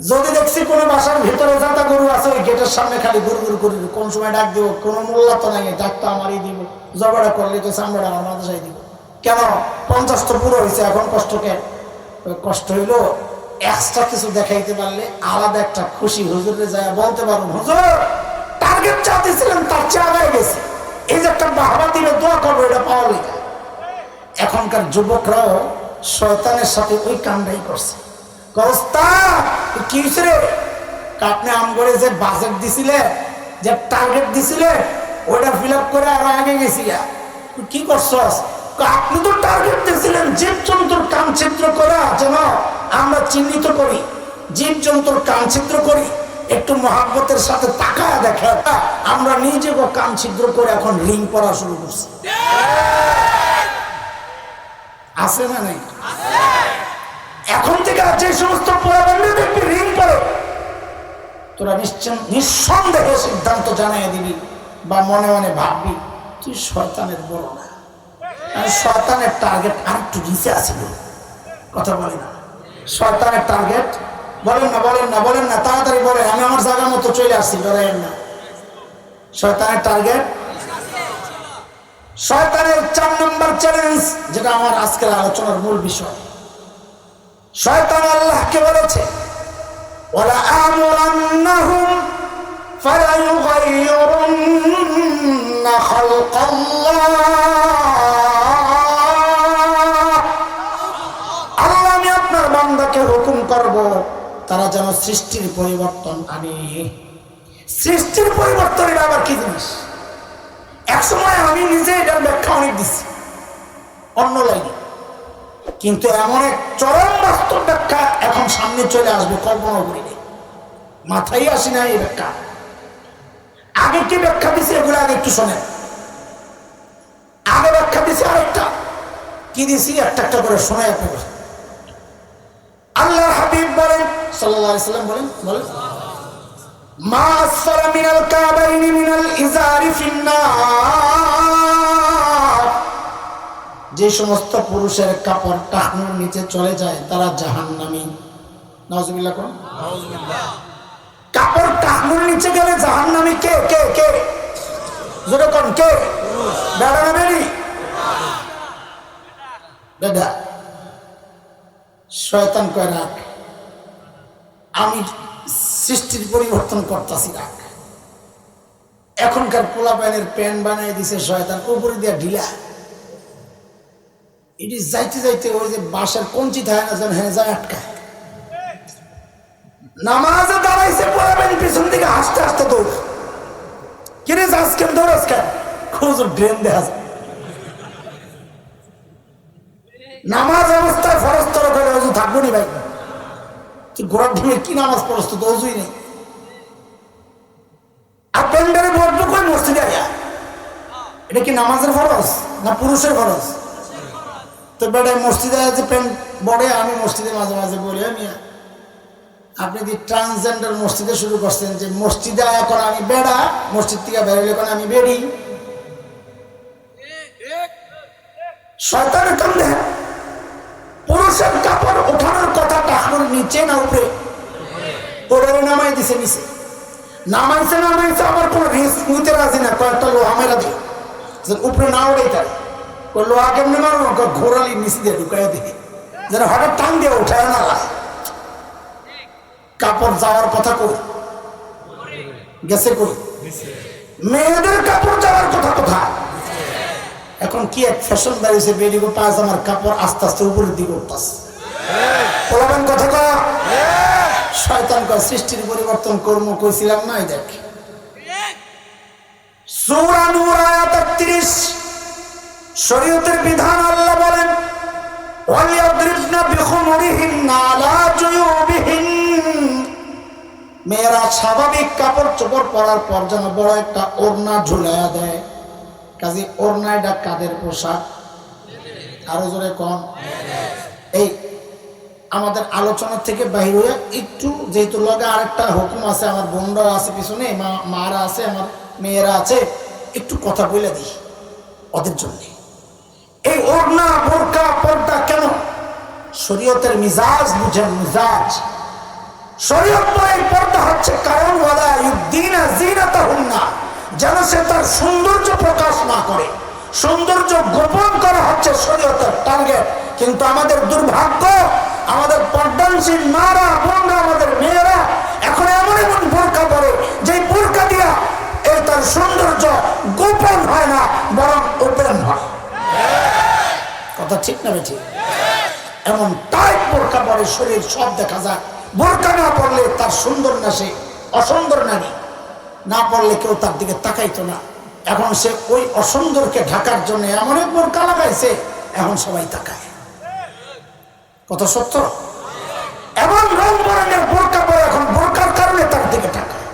যদি দেখছি কোনো বাসার ভিতরে জেতা গরু আছে, ওই গেটের সামনে খালি গুরু গুরু করি, কোন সময় ডাক দিব, কোনো মূল্য তো নাই, ডাকতো আমারই দিব, জবাটা করলে তো চামড়া আমার মাদ্রাসায় দিব। কেন? 50 তো পুরো হয়েছে, এখন কষ্টকে কষ্ট হইলো এক্সট্রা কিছু দেখাইতে পারলে আলাদা একটা খুশি। হুজুরে যায় বলতে পারুন, হুজুর টার্গেট চাইতেছিলেন তার চেয়ে আগায় গেছে, এই যে একটা বাহবা দিলে দোয়া করবো, এটা পাওয়া যায়। এখনকার যুবকরাও শয়তানের সাথে ওই কামটাই করছে। কি হয়েছে রে? আপনি আমগরে যে বাজেট দিছিলে, যে টার্গেট দিছিলে, ওইটা ফিল আপ করে আরো আগে গেছি। কি করছস? আপনি তো টার্গেট দিয়েছিলেন জীবজন্তুর কান ছিদ্র করা, যেন আমরা চিহ্নিত করি, জীবজন্তুর কান ছিদ্র করি। একটু মহাব্বতের সাথে তাকায় দেখে, আমরা নিজেকে কান ছিদ্র করে এখন রিং পরা শুরু করছি। আছে না নাই? এখন থেকে যে সমস্ত পোলাপানরা দেখবি রিং পরে, তোরা নিঃসন্দেহে সিদ্ধান্ত জানাই দিবি বা মনে মনে ভাববি তুই শয়তানের বড় না। আর শয়তানের টার্গেট আর একটু নিচে আছে। কথা বলি না? শয়তানের টার্গেট বলেন না, বলেন না, বলেন না, তাড়াতাড়ি বলেন। আমি আমার জায়গা মতো চলে আসছি, ডরেন না। শয়তানের টার্গেট, শয়তানের 4 নম্বর চ্যালেঞ্জ, যেটা আমার আজকের আলোচনার মূল বিষয়। শয়তান আল্লাহকে বলেছে, ওয়ালা আমুরান্নাহুম ফালা ইউগাইয়িরুন্না খালকাল্লাহ। আল্লাহ আমি আপনার বান্দাকে হুকুম করব তারা যেন সৃষ্টির পরিবর্তন আনে। সৃষ্টির পরিবর্তন এটা আবার কি জিনিস? একসময় আমি নিজে এটার ব্যাখ্যা অনেক দিচ্ছি অন্য লাইনে, কিন্তু এমন এক চরম বাস্তব ব্যাখ্যা এখন সামনে চলে আসবে, কল্পনা করিনি, মাথায় আসি না এই ব্যাখ্যা। আগে কি ব্যাখ্যা দিছে এগুলো আগে একটু শোনেন। আগে ব্যাখ্যা দিছে আরেকটা, কি দিছি একটা একটা করে শোনাই আপনাকে। আল্লাহর হাবিব বলেন সাল্লাল্লাহু আলাইহি ওয়াসাল্লাম বলেন মা আসফালা মিনাল কাবাইনি মিনাল ইজারি ফিন্নার, যে সমস্ত পুরুষের কাপড় টাকনুর নিচে চলে যায় তারা জাহান্নামী। নাউজুবিল্লাহ কোন নাউজুবিল্লাহ। কাপড় টাকনুর নিচে গেলে জাহান্নামী কে কে কে? জোরে কোন কে? বেড়া না বেড়ি? বেড়া। শয়তান কয় রাখ, আমি সৃষ্টির পরিবর্তন করতেছি রাখ। এখনকার পোলা প্যানের প্যান্ট বানিয়ে দিছে শয়তান, উপরে দিয়া ঢিলা। এটি যাইতে যাইতে ওই যে বাঁশের কঞ্চি থাকে না, যেন হ্যাঁ যায় আটকায়। নামাজে দাঁড়াইছে পোলা প্যান, পিছন দিকে হাসতে হাসতে দৌড়। কিরে যাস কেন, দৌড়াস কেন? খোঁজ ড্রেন দেখা যায়। নামাজ অবস্থায় ফরজ তর করে অজু থাকবো নি ভাই? তুই ঘোড়ার ঢিমে কি নামাজ পড়স? তো অজুই নেই। আর প্যান্ডারে বসবো কই মসজিদে আয়া? এটা কি নামাজের ফরজ না পুরুষের ফরজ? তো বেটায় মসজিদে যে প্যান্ট বড়ে, আমি মসজিদে মাঝে মাঝে বলি মিয়া আপনি কি ট্রান্সজেন্ডার মসজিদে শুরু করছেন যে মসজিদে আয়া করে আমি বেড়া, মসজিদ থেকে বেরোলে করে আমি বেড়ি। শয়তানের কাম দেখেন। পুরুষের কাপড় ওঠানোর কথা টাকনুর নিচে না উপরে? ওরে নামাই দিছে নিচে। নামাইছে নামাইছে আবার কোন রিস্ক নিতে রাজি না, কয়েকটা লোহা মেরা দিয়ে উপরে না উড়ে তার লোহা কেমনে মারবো, ঘোরালি নিচে দিয়ে ঢুকাই দিয়ে যেন হঠাৎ টান দিয়ে উঠায় না। কাপড় যাওয়ার কথা কই গেছে, কই মেয়েদের কাপড় যাওয়ার কথা কোথায়? এখন কি এক ফ্যাশন দাঁড়িয়েছে, বেরিয়ে পায়জামার কাপড় আস্তে আস্তে উপরের দিকে উঠতেছে। বলবেন কথা কা শয়তান কয় সৃষ্টির পরিবর্তন কর্ম কইছিলাম না। এই দেখ সূরা নূর আয়াত ৩১, শরীয়তের বিধান। আল্লাহ বলেন ওয়ালিয়াদরিবনা বিখুমুরিহিন্না আলা জুয়ুবিহিন, মেয়েরা স্বাভাবিক কাপড় চোপড় পরার পর যেন বড় একটা ওড়না ঝুলাইয়া দেয়। কাজে ওড়না এটা কাদের পোশাক? আরো জোরে কম। এই আমাদের আলোচনা থেকে বাহির হয়ে একটু, যেহেতু লগে আরেকটা হুকুম আছে, আমার বোনরাও আছে পিছনে, মারা আছে, আমার মেয়েরা আছে, একটু কথা বলে দিই ওদের জন্য। এই ওড়না বোরকা পর্দা কেন? শরীয়তের মিজাজ বুঝেন, মিজাজ। শরীয়ত এই পর্দা হচ্ছে কারণ ওয়ালা ইউদ্দিনা যিনাতাহুন্না, যেন সে তার সৌন্দর্য প্রকাশ না করে। সৌন্দর্য গোপন করা হচ্ছে শরীয়তের টার্গেট। কিন্তু আমাদের দুর্ভাগ্য, আমাদের পর্দানশীল মারা বোনরা, আমাদের মেয়েরা এখন এমন এমন বোরকা পরে যে বোরকা দিয়া এই তার সৌন্দর্য গোপন হয় না, বরং ওপেন হয়। কথা ঠিক না বেঠিক? এমন টাইট বোরকা পরে শরীর সব দেখা যায়। বোরকা না পড়লে তার সুন্দর না, সে অসুন্দর নারী। না পড়লে কেউ তার দিকে তাকাইতো না। এখন সে ওই অসুন্দরকে ঢাকার জন্য এমন এক বোরকা লাগাইছে, এখন সবাই তাকায়। কথা সত্য? এমন রং বরণের বোরকা পরে এখন বোরকার কারণে তার দিকে তাকায়।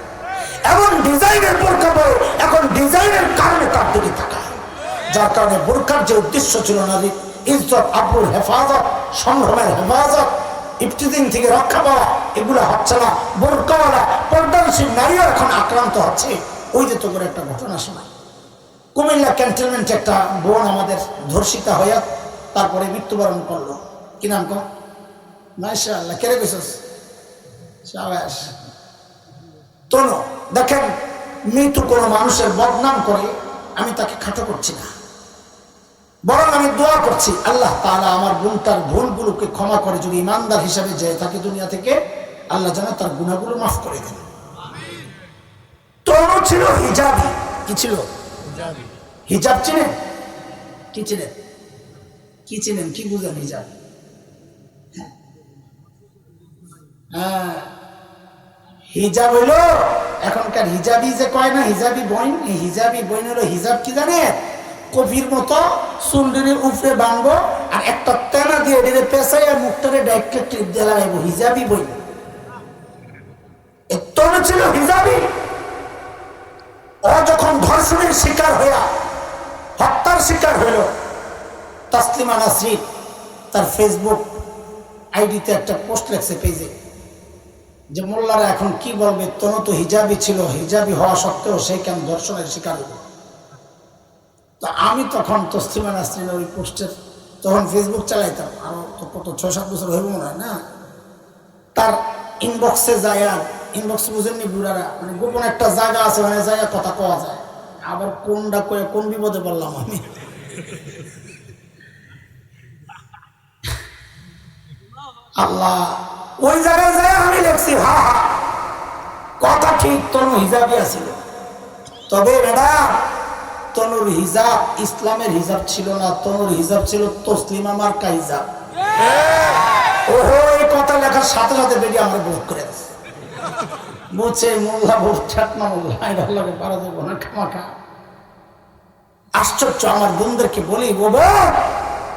এমন ডিজাইনের বোরকা পরে এখন ডিজাইনের কারণে তার দিকে তাকায়। যার কারণে বোরকার যে উদ্দেশ্য ছিল নারী ইজ্জত, আব্রুর হেফাজত, সম্ভ্রমের হেফাজত, ইফতিদিন থেকে রক্ষা পাওয়া, এগুলো হচ্ছে না। বোরকাওয়ালা পর্দানশীল নারীও এখন আক্রান্ত হচ্ছে। ওই যে তোর একটা ঘটনা শোনা, কুমিল্লা ক্যান্টনমেন্টে একটা বোন আমাদের ধর্ষিতা হইয়া তারপরে মৃত্যুবরণ করলো। কি নাম কো? মাশাআল্লাহ। কেড়ে গেছিস? শাবাশ। তনু। দেখেন, মৃত্যু কোনো মানুষের বদনাম করে আমি তাকে খাটো করছি না, বরং আমি দোয়া করছি আল্লাহ তাআলা আমার বোনটার ভুলগুলোকে ক্ষমা করে, যদি ইমানদার হিসাবে যায় তাকে দুনিয়া থেকে, আল্লাহ যেন তার গুনাহগুলো মাফ করে দেন। তনু ছিল হিজাবি। কি ছিল? হিজাব চিনেন? কি চিনেন? কি চিনেন? কি বুঝেন হিজাব? হ্যাঁ, হিজাব হইলো এখনকার হিজাবি যে কয় না, হিজাবি বইন, এই হিজাবি বইন হলো হিজাব কি জানে? কবির মতো চুলডের উপরে বাঁধবো আর একটা তেনা দিয়ে দিলে পেঁচাই আর মুখটারে ডাইরেক্ট টিপ দিয়ে লাগাইবো। হিজাবি বইন। তনু ছিল হিজাবি। ধর্ষণের শিকার হইয়া হত্যার শিকার হইল তাসলিমা নাসরিন। তার ফেসবুক আইডিতে একটা পোস্ট লেখছে পেজে, যে মোল্লারা এখন কি বলবে, তনু তো হিজাবি ছিল, হিজাবি হওয়া সত্ত্বেও সে কেন ধর্ষণের শিকার হইল। তো আমি তখন তসলিমা নাসরিনের ওই পোস্টের, তখন ফেসবুক চালাইতাম, আরো তো কত 6-7 বছর হইব মনে হয় না, তার ইনবক্সে যায়, আর ইনবক্স বুঝেননি বুড়ারা, মানে গোপন একটা জায়গা আছে, মানে জায়গা কথা কওয়া যায়, আবার কোনটা কয়ে কোন বিপদে বললাম আমি। আল্লাহ, ওই জায়গায় যায় আমি লেখছি, হা হা কথা ঠিক, তনু হিজাবি আছিল, তবে ম্যাডাম তনুর হিজাব ইসলামের হিজাব ছিল না, তনুর হিজাব ছিল তসলিমা মার্কা হিজাব। ওহো, এই কথা লেখার সাথে সাথে বেরিয়ে আমরা ব্লক করে দিচ্ছি, বুঝছে মোল্লা বহুত ঠাটনা মোল্লা, এটা লাগে পারা যাবো না খামাখা। আশ্চর্য, আমার বোনদেরকে বলি, বাবা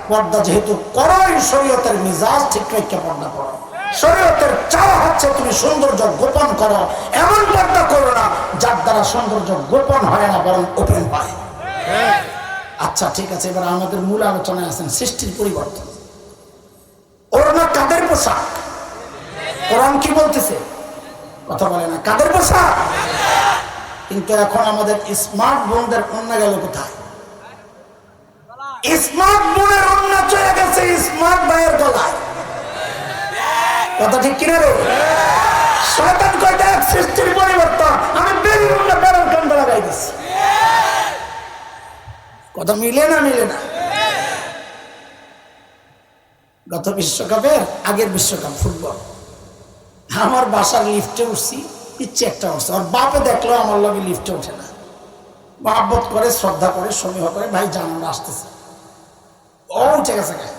পর্দা যেহেতু করোই, শরীয়তের মিজাজ ঠিক রেখে পর্দা করো। শরীয়তের চাওয়া হচ্ছে তুমি সৌন্দর্য গোপন করো, এমন পর্দা করো না যার দ্বারা সৌন্দর্য গোপন হয় না, বরং ওপেন পায়। আচ্ছা ঠিক আছে, এবার আমাদের মূল আলোচনায় আছেন সৃষ্টির পরিবর্তন। ওড়না কাদের পোশাক? কোরআন কি বলতেছে? কথা বলে না, কাদের পোশাক? কিন্তু এখন আমাদের স্মার্ট বোনদের ওড়না গেল কোথায়? স্মার্ট বোনের ওড়না চলে গেছে স্মার্ট ভাইয়ের গলায়। কথা ঠিক কিনা রে? শয়তান কয় দেখ সৃষ্টির পরিবর্তন, আমি বেরি ওড়না বেরোর কান্দা লাগাই দিচ্ছি। কথা মিলে না? মিলে না। গত বিশ্বকাপের আগের বিশ্বকাপ ফুটবল, আমার বাসার লিফটে উঠছি, ইচ্ছে একটা উঠছে, আর বাপে দেখলো আমার লগে লিফটে ওঠে না, মহাব্বত করে শ্রদ্ধা করে সমীহ করে, ভাই জানানো আসতেছে, ও উঠে গেছে গায়ে।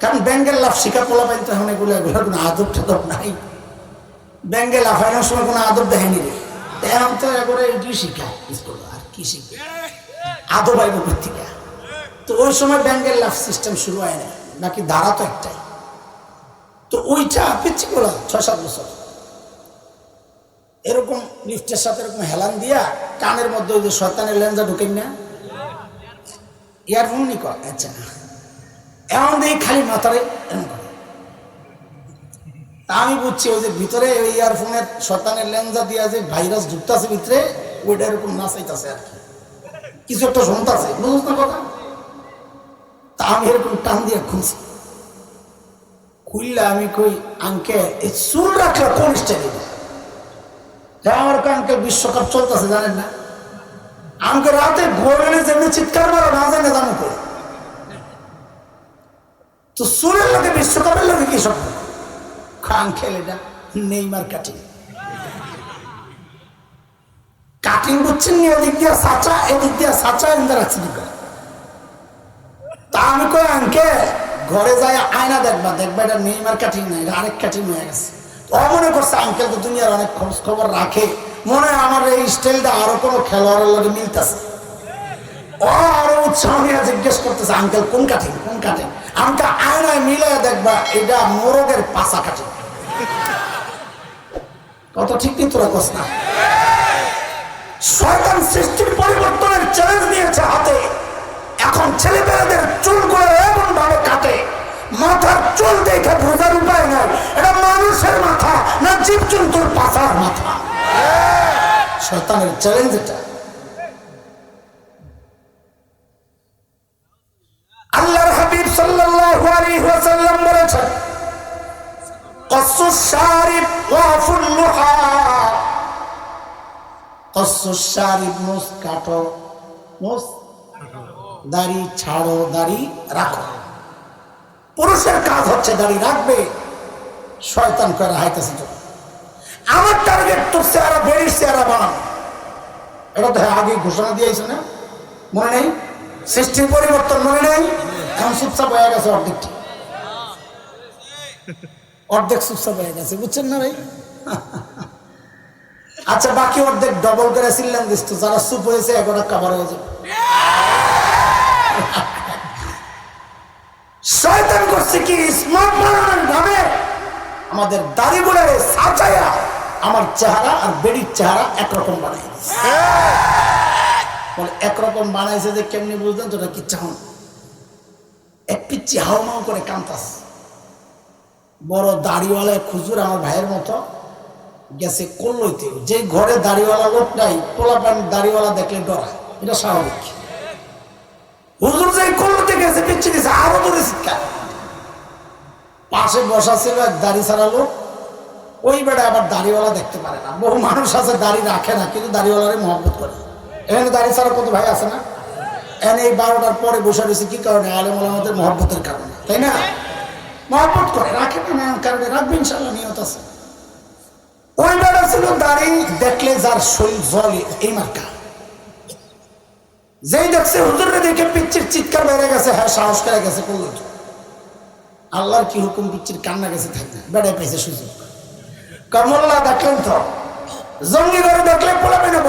কারণ ব্যাঙ্গের লাভ শিখা পোলা পাই তো এখন এগুলো কোনো আদব টাদব নাই, ব্যাঙ্গে লাফানোর সময় কোনো আদব দেখেনি রে, এখন তো একবারে এটি শিখায় স্কুল, আর কি শিখবে আদব আইব পত্রিকা। তো ওই সময় ব্যাঙ্গের লাভ সিস্টেম শুরু হয় না, নাকি ধারা তো একটাই, তো ওইটা পিচ্ছি বলা 6-7 বছর এরকম লিফটের সাথে এরকম হেলান দিয়া কানের মধ্যে ওই যে শয়তানের লেন্সা ঢুকেন না, ইয়ারফোন নি কর, আচ্ছা এমন দিয়ে খালি মাথারে এমন করে। তা আমি বুঝছি ওই যে ভিতরে ওই ইয়ারফোনের শয়তানের লেন্সা দিয়া যে ভাইরাস ঢুকতেছে ভিতরে, ওইটা এরকম নাচাইতেছে আর কি, কিছু একটা শুনতেছে, বুঝছ না কথা। তা আমি এরকম টান দিয়ে খুঁজছি, খুললে আমি কই আঙ্কেল এই চুল রাখলে কোন স্টাইলে? আমার আঙ্কেল বিশ্বকাপ চলতেছে জানেন না, আমাকে রাতে ঘোরে যেমনি চিৎকার মারো না জানে জানো করে, তো চুলের লোকে বিশ্বকাপের লোকে কি সব আঙ্কেল এটা নেইমার কাটিং, কাটিং করছেন নি, ওদিক দিয়ে সাচা এদিক দিয়ে সাচা এমনি রাখছি। তা আমি কই আঙ্কেল ঘরে যাই আয়না দেখবা, দেখবা এটা নেইমার কাটিং না, এটা আরেক কাটিং হয়ে গেছে। ও মনে করছে আঙ্কেল তো দুনিয়ার অনেক খোঁজ খবর রাখে, মনে হয় আমার এই স্টাইলটা আরো কোনো খেলোয়াড়ের লগে মিলতেছে, ও আরো উৎসাহ নিয়ে জিজ্ঞেস করতেছে আঙ্কেল কোন কাটিং কোন কাটিং? আমাকে আয়নায় মিলে দেখবা এটা মোরগের পাশা কাটিং। কত ঠিক নেই তোরা কস না? শয়তান সৃষ্টির পরিবর্তনের চ্যালেঞ্জ নিয়েছে হাতে, এখন ছেলেমেয়েদের চুলগুলো এমন ভাবে কাটে, মাথার চুল দেখে বোঝার উপায় নাই এটা মানুষের মাথা না জীবজন্তুর পাছার মাথা। শয়তানের চ্যালেঞ্জ এটা। আল্লাহর হাবিব সাল্লাল্লাহু আলাইহি ওয়াসাল্লাম বলেছেন, কসসুশ শারিব ওয়াফুল লুহা, কসসুশ শারিব মুস কাটো, মুস দাড়ি ছাড়ো, দাড়ি রাখো। পুরুষের কাজ হচ্ছে দাড়ি রাখবে, শয়তান করে হাইতেছে তো আমার টার্গেট তোর চেহারা বেরির চেহারা বানানো, এটা তো আগে ঘোষণা দিয়েছে না, মনে নেই? সৃষ্টির পরিবর্তন মনে নেই? এখন চুপচাপ হয়ে গেছে অর্ধেকটি, অর্ধেক চুপচাপ হয়ে গেছে, বুঝছেন না ভাই? আচ্ছা বাকি অর্ধেক ডবল করে চিল্লান দিস, তো যারা চুপ হয়েছে এগোটা কাভার হয়ে যাবে। শয়তান করছে কি স্মার্ট বানানোর নামে আমাদের দাড়ি বলে সাজায়া আমার চেহারা আর বেড়ির চেহারা একরকম বানাই দিচ্ছে। বলে একরকম বানাইছে যে কেমনি বুঝলেন তোটা কিচ্ছা হন এক পিচ্ছি হাওমাও করে কান্তাস বড় দাড়িওয়ালা খুজুর আমার ভাইয়ের মতো গেছে কল্লইতে যে ঘরে দাড়িওয়ালা লোক নাই পোলাপান দাড়িওয়ালা দেখলে ডরায় এটা স্বাভাবিক হুজুর যে কল্লতে গেছে পিচ্ছি দিছে আরো দূরে চিৎকার পাশে বসা ছিল এক দাড়ি ছাড়া লোক ওই বেড়া আবার দাড়িওয়ালা দেখতে পারে না বহু মানুষ আছে দাড়ি রাখে না কিন্তু দাড়িওয়ালারে মহব্বত করে এখানে দাড়ি ছাড়া কত ভাই আছে না এনে এই 12টার পরে বসে রয়েছে কি কারণে আলেম ওলামাদের মহব্বতের কারণে তাই না মহব্বত করে রাখে না কারণে রাখবে ইনশাল্লাহ নিয়ত আছে ওই বেড়া ছিল দাড়ি দেখলে যার শরীর জলে এই মার্কা যেই দেখছে হুজুরে দেখে পিচ্ছির চিৎকার বেড়ে গেছে হ্যাঁ সাহস করে গেছে করল আল্লাহর কি হুকুম পিচ্ছির কান্না গেছে থাকবে বেড়ায় পেয়েছে সুযোগ কমল্লা দেখলেন তো জঙ্গি করে দেখলে পোলাবে না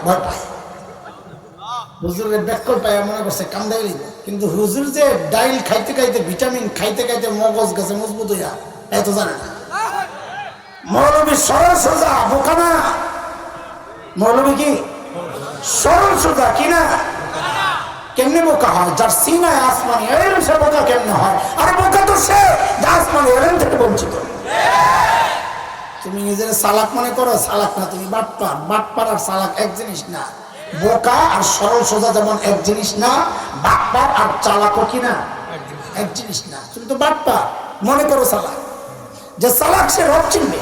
ভয় পায় হুজুরের ব্যাকল পায় মনে করছে কান্দাই লিখবে কিন্তু হুজুর যে ডাইল খাইতে খাইতে ভিটামিন খাইতে খাইতে মগজ গেছে মজবুত হইয়া এত জানে না মৌলবী সরল সোজা বোকা না মৌলবী কি সরল সোজা কি না কেমনে বোকা হয় যার সিনায় আসমানি এরম সে বোকা কেমনে হয় আর বোকা তো সে আসমানি এরম থেকে বঞ্চিত তুমি নিজের সালাক মনে করো সালাক না তুমি বাটপার বাটপার আর সালাক এক জিনিস না বোকা আর সরল সোজা যেমন এক জিনিস না বাটপার আর চালাকও কি না এক জিনিস না তুমি তো বাটপার মনে করো সালাক যে চালাক সে রব চিনবে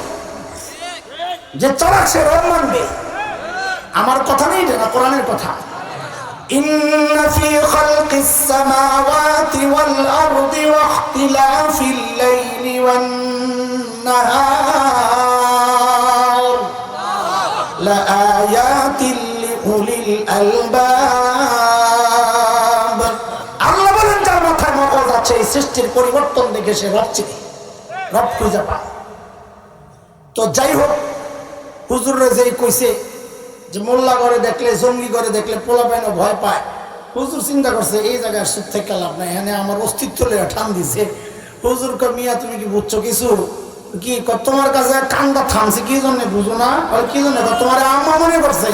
যে চালাক সে রব মানবে আমার কথা নেই এটা না কোরআনের কথা ইন্না ফি খালকিস সামাওয়াতি ওয়াল আরদি ওয়া ইখতিলাফিল লাইলি ওয়ান নাহার লাআয়াতিন লিউলিল আলবাব আল্লাহ বলেন যার মাথায় মগজ আছে এই সৃষ্টির পরিবর্তন দেখে সে রব চিনে রব খুঁজে পায় তো যাই হোক হুজুরে যেই কইছে যে মোল্লা ঘরে দেখলে জঙ্গি ঘরে দেখলে পোলা পায় না ভয় পায় হুজুর চিন্তা করছে এই জায়গায় সুখ থেকে লাভ নাই এখানে আমার অস্তিত্ব লেগে ঠান দিছে হুজুর মিয়া তুমি কি বুঝছো কিছু কি তোমার কাছে কান্দা থামছে কি জন্য বুঝো না কি জন্য তোমার আম্মা মনে করছে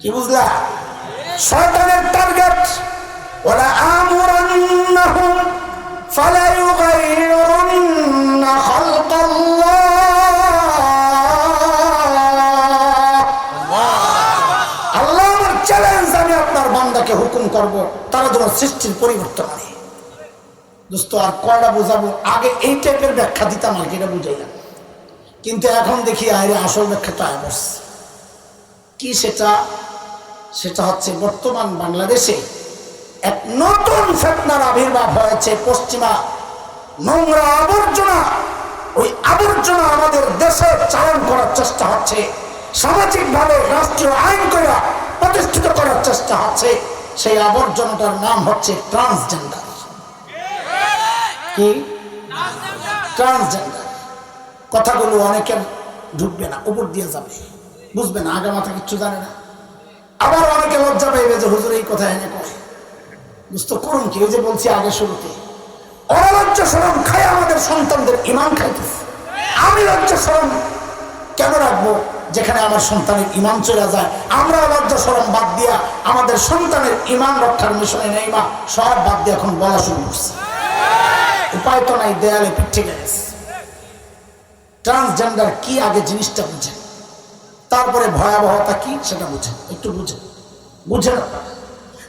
কি বুঝলা শয়তানের টার্গেট ওরা আমরান্নাহুম ফালা ইউগাইরুন্না খালকাল্লাহ আল্লাহ আমার চ্যালেঞ্জ আমি আপনার বান্দাকে হুকুম করব তারা যেন সৃষ্টির পরিবর্তন আনে দোস্ত আর কয়টা বোঝাবো আগে এই টাইপের ব্যাখ্যা দিতাম আর এটা বুঝাইলাম কিন্তু এখন দেখি আরে আসল ব্যাখ্যাটা আয় কি সেটা হচ্ছে বর্তমান বাংলাদেশে এক নতুন ফিতনার আবির্ভাব হয়েছে পশ্চিমা নোংরা আবর্জনা ওই আবর্জনা আমাদের দেশে চালন করার চেষ্টা হচ্ছে সামাজিকভাবে রাষ্ট্রীয় আইন করে প্রতিষ্ঠিত করার চেষ্টা হচ্ছে সেই আবর্জনাটার নাম হচ্ছে ট্রান্সজেন্ডার কি ট্রান্সজেন্ডার কথাগুলো অনেকের ঢুকবে না উপর দিয়ে যাবে বুঝবে না আগা মাথা কিচ্ছু জানে না আবার অনেকে লজ্জা পাইবে যে হুজুর এই কথা এনে করে বুঝতে করুন কি ওই যে বলছি আগে শুরুতে অলজ্জা শরম খায় আমাদের সন্তানদের ইমান খাইতেছে আমি লজ্জা শরম কেন রাখবো যেখানে আমার সন্তানের ইমান চলে যায় আমরা লজ্জা শরম বাদ দিয়া আমাদের সন্তানের ইমান রক্ষার মিশনে নেই মা সব বাদ দিয়ে এখন বলা শুরু করছে উপায় তো নাই দেয়ালে পিঠে গেছে ট্রান্সজেন্ডার কি আগে জিনিসটা বুঝেন তারপরে ভয়াবহতা কি সেটা বুঝেন একটু বুঝেন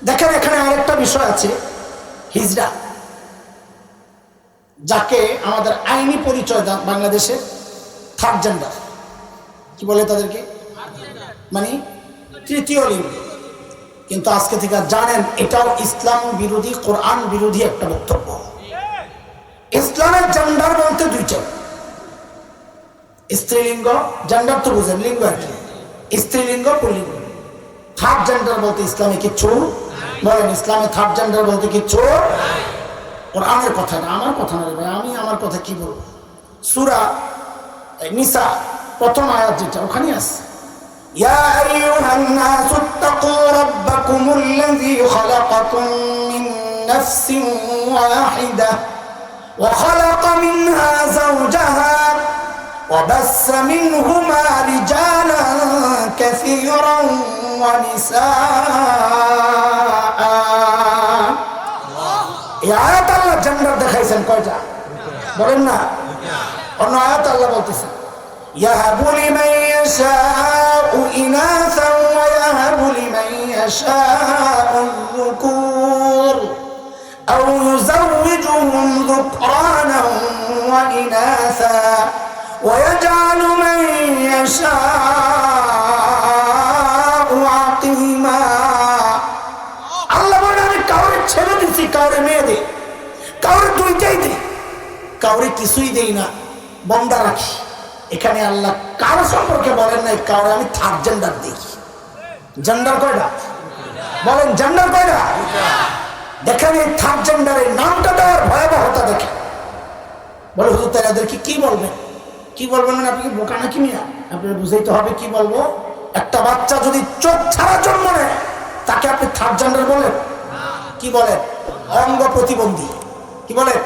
দেখেন এখানে আরেকটা বিষয় আছে হিজড়া যাকে আমাদের আইনি পরিচয় বাংলাদেশে থার্ড জেন্ডার কি বলে তাদেরকে মানে তৃতীয় লিঙ্গ কিন্তু আজকে থেকে জানেন এটাও ইসলাম বিরোধী কোরআন বিরোধী একটা বক্তব্য ইসলামের জেন্ডার বলতে দুইটা স্ত্রীলিঙ্গ জেন্ডার তো বুঝেন লিঙ্গ আর কি স্ত্রীলিঙ্গ পুল্লিঙ্গ থার্ড জেন্ডার বলতে ইসলামে কিচ্ছু বলেন ইসলামে থার্ড জেন্ডার বলতে কিচ্ছু কোরআনের কথা না আমার কথা না রে ভাই আমি আমার কথা কি বলবো সূরা নিসা প্রথম আয়াত যেটা ওখানে আছে ইয়া আইয়ুহান নাসু তাকু রাব্বাকুমুল্লাযী খালাকাকুম মিন নাফসিন ওয়াহিদা ওয়া খালাকা মিনহা যাওজাহা وبث منهما رجالا كثيرا ونساء এই আয়াত আল্লাহ জেন্ডার দেখাইছেন কয়টা বলেন না অন্য আয়াত আল্লাহ বলতেছেন ইয়াহাবু লিমান ইয়াশাউ ইনাসান ওয়া ইয়াহাবু লিমান ইয়াশাউ যুকুর আও ইউযাওwijuhum যুকরানান ওয়া ইনাসা ওয়া ইয়াজআলু মান ইয়াশাউ আকিমা আল্লাহ বলেন আমি কাউরে ছেড়ে দিছি কাউরে মেয়ে দেই কাউরে দুইটাই দেই কাউরে কিছুই দেই না বন্ধা রাখি এখানে আল্লাহ কারো সম্পর্কে বলেন নাই কাউরে আমি থার্ড জেন্ডার দিই জেন্ডার কয়টা বলেন জেন্ডার কয়টা দেখেন এই থার্ড জেন্ডারের নামটা দেওয়ার ভয়াবহতা দেখেন বলে হুজুর তাই এদেরকে কি বলবেন মানে আপনি কি বোকা নাকি মিয়া আপনার বুঝাইতে হবে কি বলবো একটা বাচ্চা যদি চোখ ছাড়া জন্ম নেয় তাকে আপনি থার্ড জেন্ডার বলেন কি বলেন অঙ্গ প্রতিবন্ধী কি বলেন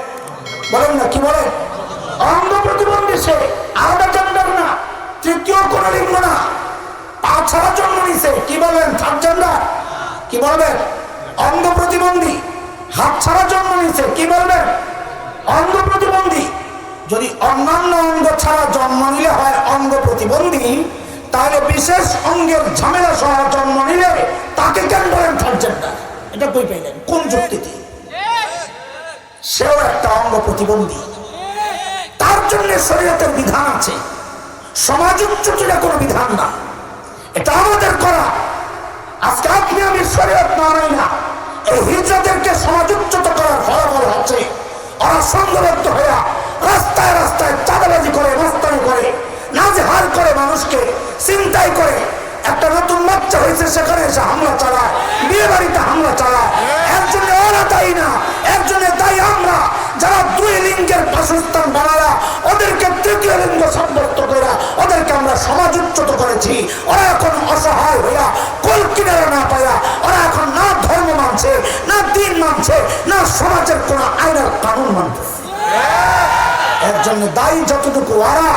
বলেন না কি বলেন অঙ্গ প্রতিবন্ধী সে আলাদা জেন্ডার না তৃতীয় কোন লিঙ্গ না পা ছাড়া জন্ম নিছে কি বলবেন থার্ড জেন্ডার কি বলবেন অঙ্গ প্রতিবন্ধী হাত ছাড়া জন্ম নিছে কি বলবেন অঙ্গ প্রতিবন্ধী যদি অন্যান্য অঙ্গ ছাড়া জন্ম নিলে হয় অঙ্গ প্রতিবন্ধী তাহলে বিশেষ অঙ্গের ঝামেলা সহ জন্ম নিলে তাকে কেন বলেন থার্ড জেন্ডার এটা কই পাইলেন কোন যুক্তিতে সেও একটা অঙ্গ প্রতিবন্ধী তার জন্য শরীয়তের বিধান আছে সমাজ উচ্চতির কোনো বিধান না এটা আমাদের করা আজকে আপনি আমি শরীয়ত মানাই না এই হিজড়াদেরকে সমাজ উচ্চত করার ফলাফল হচ্ছে ওরা সংঘবদ্ধ হয়ে রাস্তায় রাস্তায় চাঁদাবাজি করে মাস্তানি করে নাজেহাল করে মানুষকে চিন্তাই করে একটা নতুন বাচ্চা হয়েছে সেখানে এসে হামলা চালায় বিয়ে বাড়িতে হামলা চালায় একজনে ওরা দায়ী না একজনে দায়ী আমরা যারা দুই লিঙ্গের বাসস্থান বানালা ওদেরকে তৃতীয় লিঙ্গ সাব্যস্ত করে ওদেরকে আমরা সমাজ উচ্চত করেছি ওরা এখন অসহায় হইয়া কোল কিনারা না পাইয়া ওরা এখন না ধর্ম মানছে না দিন মানছে না সমাজের কোন আইনের কানুন মানতেছে এর জন্য দায়ী যতটুকু ওরা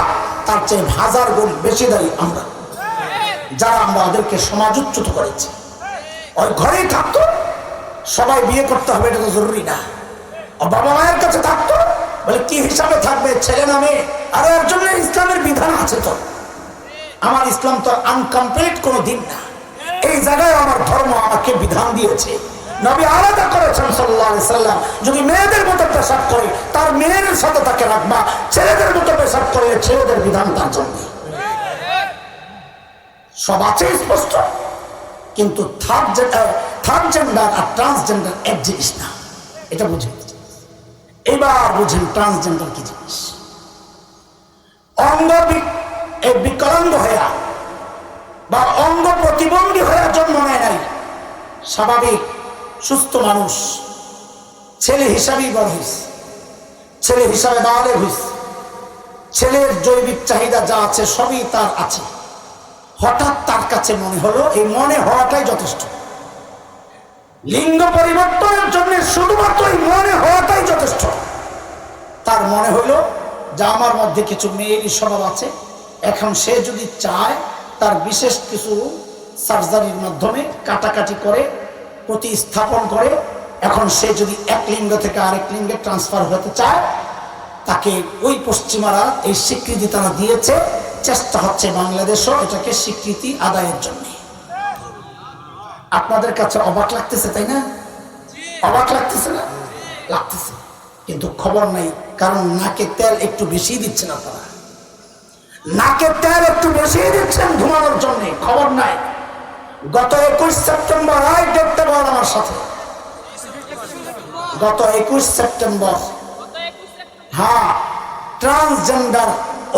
তার চেয়ে হাজার গুণ বেশি দায়ী আমরা যারা আমরা ওদেরকে সমাজ উচ্চত করেছি ওই ঘরেই থাকতো সবাই বিয়ে করতে হবে এটা তো জরুরি না ও বাবা মায়ের কাছে থাকতো বলে কি হিসাবে থাকবে ছেলে নামে আর এর জন্য ইসলামের বিধান আছে তো আমার ইসলাম তো আনকমপ্লিট কোনো দিন না এই জায়গায় আমার ধর্ম আমাকে বিধান দিয়েছে নবী আলাদা করেছেন সাল্লাল্লাহু আলাইহি সাল্লাম যদি মেয়েদের মতো পেশাব করে তার মেয়ের সাথে তাকে রাখবা ছেলেদের মতো পেশাব করে ছেলেদের বিধান তার জন্য সব আছে স্পষ্ট কিন্তু থার্ড জেন্ডার আর ট্রান্সজেন্ডার এক জিনিস না এটা বুঝুন এবার বুঝেন ট্রান্সজেন্ডার কি জিনিস অঙ্গ বিকলাঙ্গ হয়ে বা অঙ্গ প্রতিবন্ধী হয়ে জন্ম নেয় নাই স্বাভাবিক সুস্থ মানুষ ছেলে হিসাবেই বড় হয়েছে ছেলে হিসাবে বাড়ে হয়েছে ছেলের জৈবিক চাহিদা যা আছে সবই তার আছে হঠাৎ তার কাছে মনে হলো এই মনে হওয়াটাই যথেষ্ট লিঙ্গ পরিবর্তনের জন্য শুধুমাত্র এই মনে হওয়াটাই যথেষ্ট তার মনে হলো যে আমার মধ্যে কিছু মেয়েরই স্বভাব আছে এখন সে যদি চায় তার বিশেষ কিছু সার্জারির মাধ্যমে কাটাকাটি করে প্রতিস্থাপন করে এখন সে যদি এক লিঙ্গ থেকে আরেক লিঙ্গে ট্রান্সফার হতে চায় তাকে ওই পশ্চিমারা এই স্বীকৃতি তারা দিয়েছে চেষ্টা হচ্ছে বাংলাদেশও এটাকে স্বীকৃতি আদায়ের জন্য আপনাদের কাছে অবাক লাগতেছে তাই না অবাক লাগতেছে না লাগতেছে কিন্তু খবর নাই কারণ নাকে তেল একটু বেশি দিচ্ছেন আপনারা নাকে তেল একটু বেশি দিচ্ছেন ঘুমানোর জন্য খবর নাই গত 21 সেপ্টেম্বর আই দেখতে পারেন আমার সাথে গত 21 সেপ্টেম্বর হ্যাঁ ট্রান্সজেন্ডার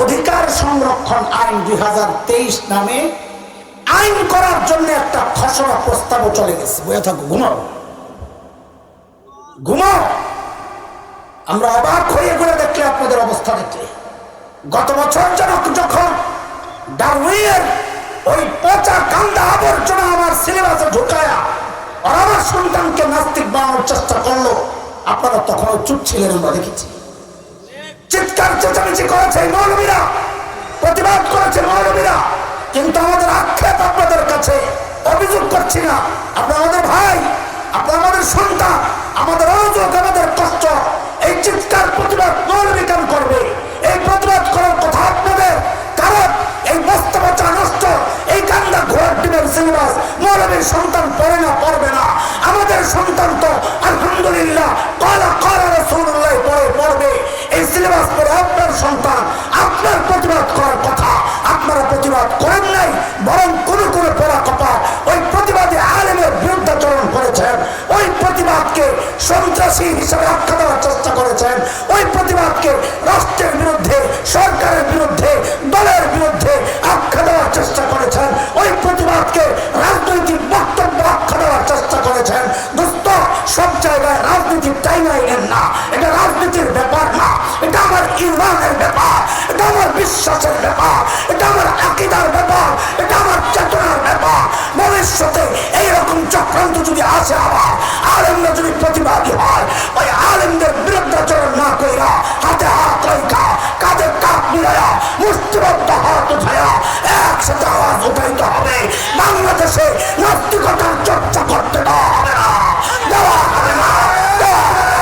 অধিকার সংরক্ষণ আইন 2023 নামে আইন করার জন্য একটা খসড়া প্রস্তাবও চলে গেছে বইয়া থাকো ঘুমাও ঘুমাও আমরা অবাক হয়ে ঘুরে দেখলে আপনাদের অবস্থা দেখলে গত বছর যখন ডারউইনের ওই পচা কান্দা আবর্জনা আমার সিলেবাসে ঢুকায়া আর আমার সন্তানকে নাস্তিক বানানোর চেষ্টা করলো আপনারা তখনও চুপ ছিলেন আমরা দেখেছি চিৎকার চেঁচামেচি করেছে মৌলবীরা প্রতিবাদ করেছে মৌলবীরা, কিন্তু আমাদের আক্ষেপ আপনাদের কাছে, অভিযোগ করছি না, আপনারা আমাদের ভাই, আপনারা আমাদের সন্তান, আমাদের অভিযোগ, আমাদের কষ্ট, এই চিৎকার প্রতিবাদ মৌলবী কেন করবে? এই প্রতিবাদ করার কথা আপনাদের, কারণ এই বস্তা বাচ্চা নষ্ট, এই গান্দা ঘোড়ার ডিমের সিলেবাস মৌলবীর সন্তান পড়ে না, পড়বে না। আমাদের সন্তান তো আলহামদুলিল্লাহ কলা কলা রাসূলুল্লাহ পড়বে। এই সিলেবাস পড়ে আপনার সন্তান, আপনার প্রতিবাদ করার কথা, আপনারা প্রতিবাদ করেন নাই, বরং কোনো কোনো পড়া কপা ওই প্রতিবাদী আলেমের বিরুদ্ধাচরণ করেছেন, ওই প্রতিবাদকে সন্ত্রাসী হিসেবে আখ্যা দেওয়ার চেষ্টা করেছেন, ওই প্রতিবাদকে রাষ্ট্রের বিরুদ্ধে, সরকারের বিরুদ্ধে, দলের বিরুদ্ধে আখ্যা দেওয়ার চেষ্টা করেছেন, ওই প্রতিবাদকে রাজনৈতিক বক্তব্য আখ্যা দেওয়ার চেষ্টা করেছেন। দোস্ত, সব জায়গায় রাজনীতির টাইমাই নেন না, এটা রাজনীতির ব্যাপার না, এটা আমার ইমানের ব্যাপার, এটা আমার বিশ্বাসের ব্যাপার, এটা আমার আকীদার ব্যাপার, এটা আমার চেতনার ব্যাপার। ভবিষ্যতে এইরকম চক্রান্ত যদি আসে, আবার আলেমরা যদি প্রতিবাদী হয়, ওই আলেমদের বিরুদ্ধাচরণ না কইরা হাতে হাত রেখা, কাঁধে কাঁধ মিলাইয়া, মুষ্টিবদ্ধ হাত উঠাইয়া একসাথে আওয়াজ উঠাইতে হবে। বাংলাদেশে নাস্তিকতার চর্চা করতে দেওয়া হবে না, দেওয়া হবে না, দেওয়া হবে না।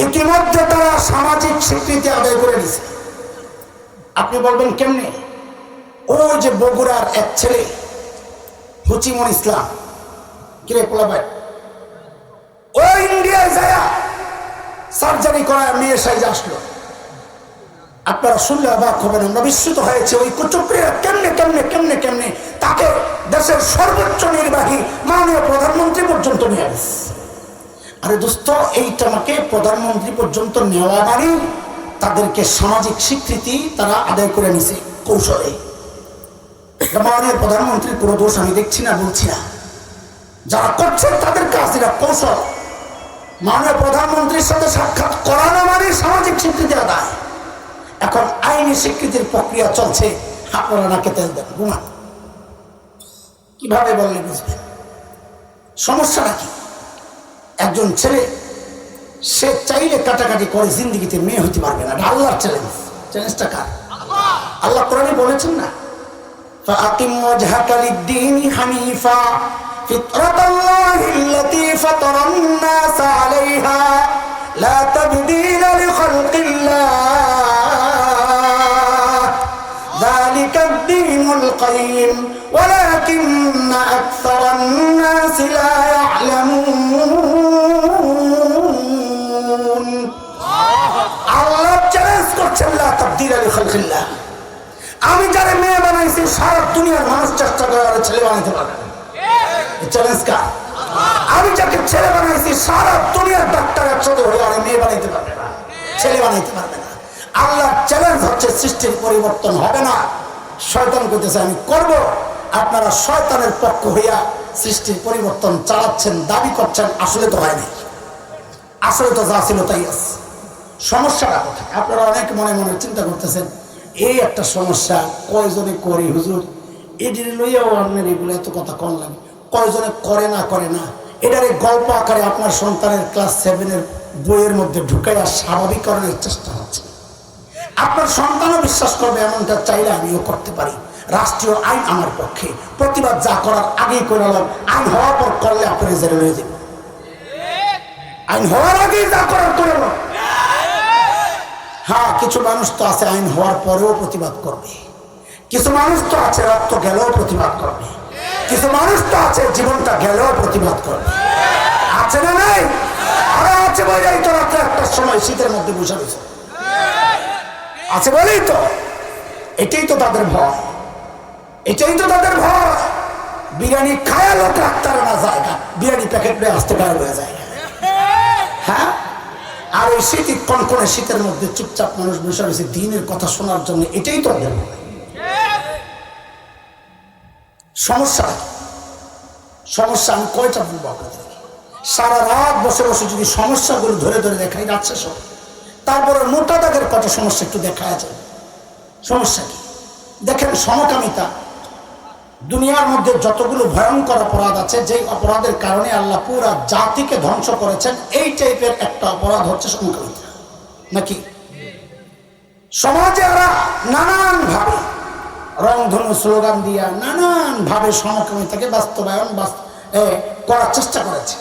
ইতিমধ্যে তারা সামাজিক স্বীকৃতি আদায় করে নিছে। আপনি বলবেন কেমনে? ওই যে বগুড়ার এক ছেলে হুচিমুন ইসলাম, কিরে পোলাপাই, ও ইন্ডিয়ায় যায় সার্জারি করায় মেয়ে সাইজে আসলো। আপনারা শুনলে অবাক হবেন, আমরা বিস্মিত হয়েছে। ওই কুচক্রীরা কেমনে কেমনে কেমনে কেমনে তাকে দেশের সর্বোচ্চ নির্বাহী মাননীয় প্রধানমন্ত্রী পর্যন্ত নিয়ে আসছে। আরে দোস্ত, এইটাকে প্রধানমন্ত্রী পর্যন্ত নেওয়া মানে তাদেরকে সামাজিক স্বীকৃতি তারা আদায় করে নিছে কৌশলে। মাননীয় প্রধানমন্ত্রীর কোনো দোষ আমি দেখছি না, বলছি না, যারা করছেন তাদের কাজ এটা কৌশল। মাননীয় প্রধানমন্ত্রীর সাথে সাক্ষাৎ করানো মানে সামাজিক স্বীকৃতি আদায়। এখন আইনি স্বীকৃতির প্রক্রিয়া চলছে, আপনারা নাকে তেল দেন, ঘুমান। কিভাবে বললে বুঝবেন সমস্যাটা কি? একজন ছেলে, সে চাইলে কাটাকাটি করে জিন্দিগিতে মেয়ে হতে পারবে না। আল্লাহর চ্যালেঞ্জ। চ্যালেঞ্জটা কার? আল্লাহ কোরআনে বলেছেন না, ফাআকিম ওয়াজহাকা লিদ-দীনি হানিফা ফিতরাতাল্লাহি আল্লাতী ফাতারান নাস আলাইহা লা তাবদীলা লিখালকিল্লাহ যালিকা আদ-দীনুল কাইয়্যিম ওয়ালাকিন্না আকসারান নাস লা ইয়া'লামুন। আল্লাহ চ্যালেঞ্জ করছেন, লা তাবদীলা লিখালকিল্লাহ, আমি যারা মেয়ে বানাইছি সারা দুনিয়ার মানুষ চেষ্টা করে আর ছেলে বানাইতে পারবে না। চ্যালেঞ্জ কার? আমি যাকে ছেলে বানাইছি সারা দুনিয়ার ডাক্তার একসাথে হয়ে আর মেয়ে বানাইতে পারবে না, ছেলে বানাইতে পারবে না। আল্লাহর চ্যালেঞ্জ হচ্ছে সৃষ্টির পরিবর্তন হবে না। শয়তান করতেছে আমি করব, আপনারা শয়তানের পক্ষ হইয়া সৃষ্টির পরিবর্তন চালাচ্ছেন, দাবি করছেন, আসলে তো হয়নি, আসলে তো যা ছিল তাই আছে। সমস্যাটা কোথায়? আপনারা অনেক মনে মনে চিন্তা করতেছেন, এই একটা সমস্যা, কয়জনে করি হুজুর, এটি লইয়াও আপনার এগুলো এত কথা কম লাগে, কয়জনে করে না করে না, এটার গল্প আকারে আপনার সন্তানের ক্লাস 7-এর বইয়ের মধ্যে ঢুকাইয়া স্বাভাবিকরণের চেষ্টা হচ্ছে। আপনার সন্তানও বিশ্বাস করবে এমনটা চাইলে আমিও করতে পারি। রাষ্ট্রীয় আইন আমার পক্ষে, প্রতিবাদ যা করার আগেই করলাম, আইন হওয়ার পর করলে আপনি জেলে হয়ে যাবেন। আইন হওয়ার আগেই যা করার করল। হ্যাঁ, কিছু মানুষ তো আছে আইন হওয়ার পরেও প্রতিবাদ করবে, কিছু মানুষ তো আছে রক্ত গেলেও প্রতিবাদ করবে, কিছু মানুষ তো আছে জীবনটা গেলেও প্রতিবাদ করবে। আছে না নাই? আরো আছে বলেই তো রাত্রে 1টার সময় শীতের মধ্যে বসে রয়েছে, আছে বলেই তো। এটাই তো তাদের ভয়, এটাই তো তাদের ভয়। বিরিয়ানি খায়া লোক রাখতে না জায়গা, বিরিয়ানি প্যাকেট নিয়ে আসতে পারে হয়ে যায়। হ্যাঁ, আর এই শীত কনকনে শীতের মধ্যে চুপচাপ মানুষ বসে রয়েছে দিনের কথা শোনার জন্য, এটাই তো সমস্যা। সমস্যা আমি কয়টা বলবো আপনাদের? সারা রাত বসে বসে যদি সমস্যাগুলো ধরে ধরে দেখাই যাচ্ছে সব, তারপরে মোটা দাগের কত সমস্যা একটু দেখা যায়। সমস্যা কি দেখেন? সমকামিতা। দুনিয়ার মধ্যে যতগুলো ভয়ঙ্কর অপরাধ আছে, যেই অপরাধের কারণে আল্লাহ পুরা জাতিকে ধ্বংস করেছেন, এই টাইপের একটা অপরাধ হচ্ছে সমকামিতা, নাকি? সমাজে ওরা নানান ভাবে রংধনু স্লোগান দিয়া নানান ভাবে সমকামিতাকে বাস্তবায়ন করার চেষ্টা করেছে।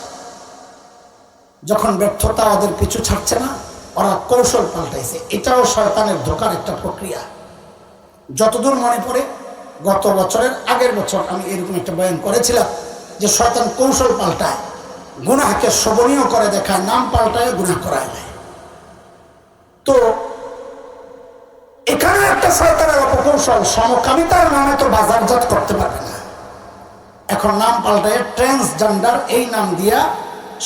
যখন ব্যর্থতা ওদের পিছু ছাড়ছে না, ওরা কৌশল পাল্টাইছে। এটাও শয়তানের ধোঁকার একটা প্রক্রিয়া। যতদূর মনে পড়ে, গত বছরের আগের বছর আমি এরকম একটা বয়ান করেছিলাম যে শয়তান কৌশল পাল্টায়, গুনাহকে শোভনীয় করে দেখায়, নাম পাল্টায় গুনাহ করায় দেয়। তো এখানে একটা শয়তানের অপকৌশল, সমকামিতার নামে তো বাজারজাত করতে পারবে না, এখন নাম পাল্টায় ট্রান্সজেন্ডার এই নাম দিয়া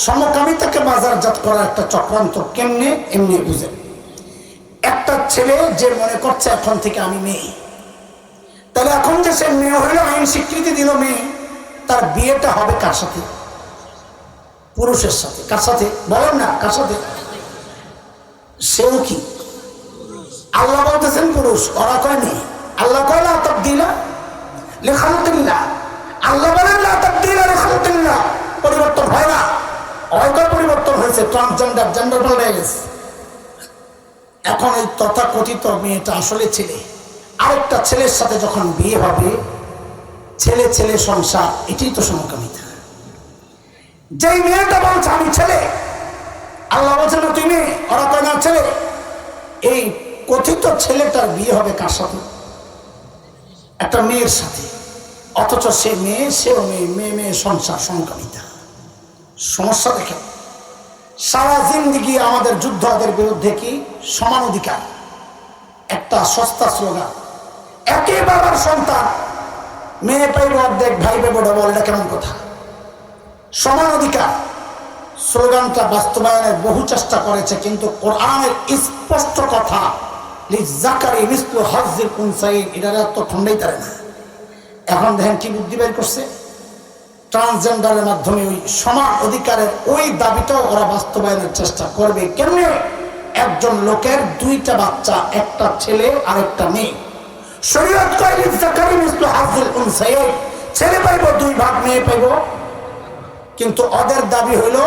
সমকামিতাকে বাজারজাত করার একটা চক্রান্ত। কেমনে? এমনি বুঝে। একটা ছেলে যে মনে করছে এখন থেকে আমি মেয়ে, তাহলে এখন যে সে মেয়ে হইল, আইন স্বীকৃতি দিল মেয়ে, তার বিয়েটা হবে কার সাথে? পুরুষের সাথে। কার সাথে বলেন না? কার সাথে? সেও কি? আল্লাহ বলতেছেন পুরুষ, ওরা কয় মেয়ে। আল্লাহ কয় লা তাবদীলা লিখালকিল্লাহ, আল্লাহ বলেন লা তাবদীলা লিখালকিল্লাহ, পরিবর্তন হয় না। অনেকবার পরিবর্তন হয়েছে, ট্রান্সজেন্ডার, জেন্ডার পাল্টে গেছে। এখন এই তথাকথিত মেয়েটা আসলে ছেলে, আরেকটা ছেলের সাথে যখন বিয়ে হবে, ছেলে ছেলে সংসার, এটাই তো সমকামিতা। যেই মেয়েটা বলছে আমি ছেলে, আল্লাহ বলছে না তুই মেয়ে, ওরা কয় না ছেলে। এই কথিত ছেলেটার বিয়ে হবে কার সাথে? একটা মেয়ের সাথে। অথচ সে মেয়ে, সেও মেয়ে, মেয়ে মেয়ে সংসার, সমকামিতা। সমস্যা দেখেন, সারা জিন্দিগি আমাদের যুদ্ধ ওদের বিরুদ্ধে কি? সমান অধিকার, একটা সস্তা স্লোগান। একই বাবার সন্তান, মেয়ে পাইব অর্ধেক, ভাই পাইব ডবল, এটা কেমন কথা? সমান অধিকার স্লোগানটা বাস্তবায়নের বহু চেষ্টা করেছে, কিন্তু কোরআনের স্পষ্ট কথা লিজাকারি মিসলু হাজ্জিল উনসাইন, এটার তো ঠন্ডাই তারে না। এখন দেখেন কি বুদ্ধি বের করছে, ট্রান্সজেন্ডারের মাধ্যমে ওই সমান অধিকারের ওই দাবিটাও ওরা বাস্তবায়নের চেষ্টা করবে। কেমনে? একজন লোকের দুইটা বাচ্চা, একটা ছেলে আর একটা মেয়ে। শরীয়ত কয় লিজাকারি মিসলু হাজ্জিল উনসাইন, ছেলে পাইব 2 ভাগ, মেয়ে পাইব। কিন্তু ওদের দাবি হইল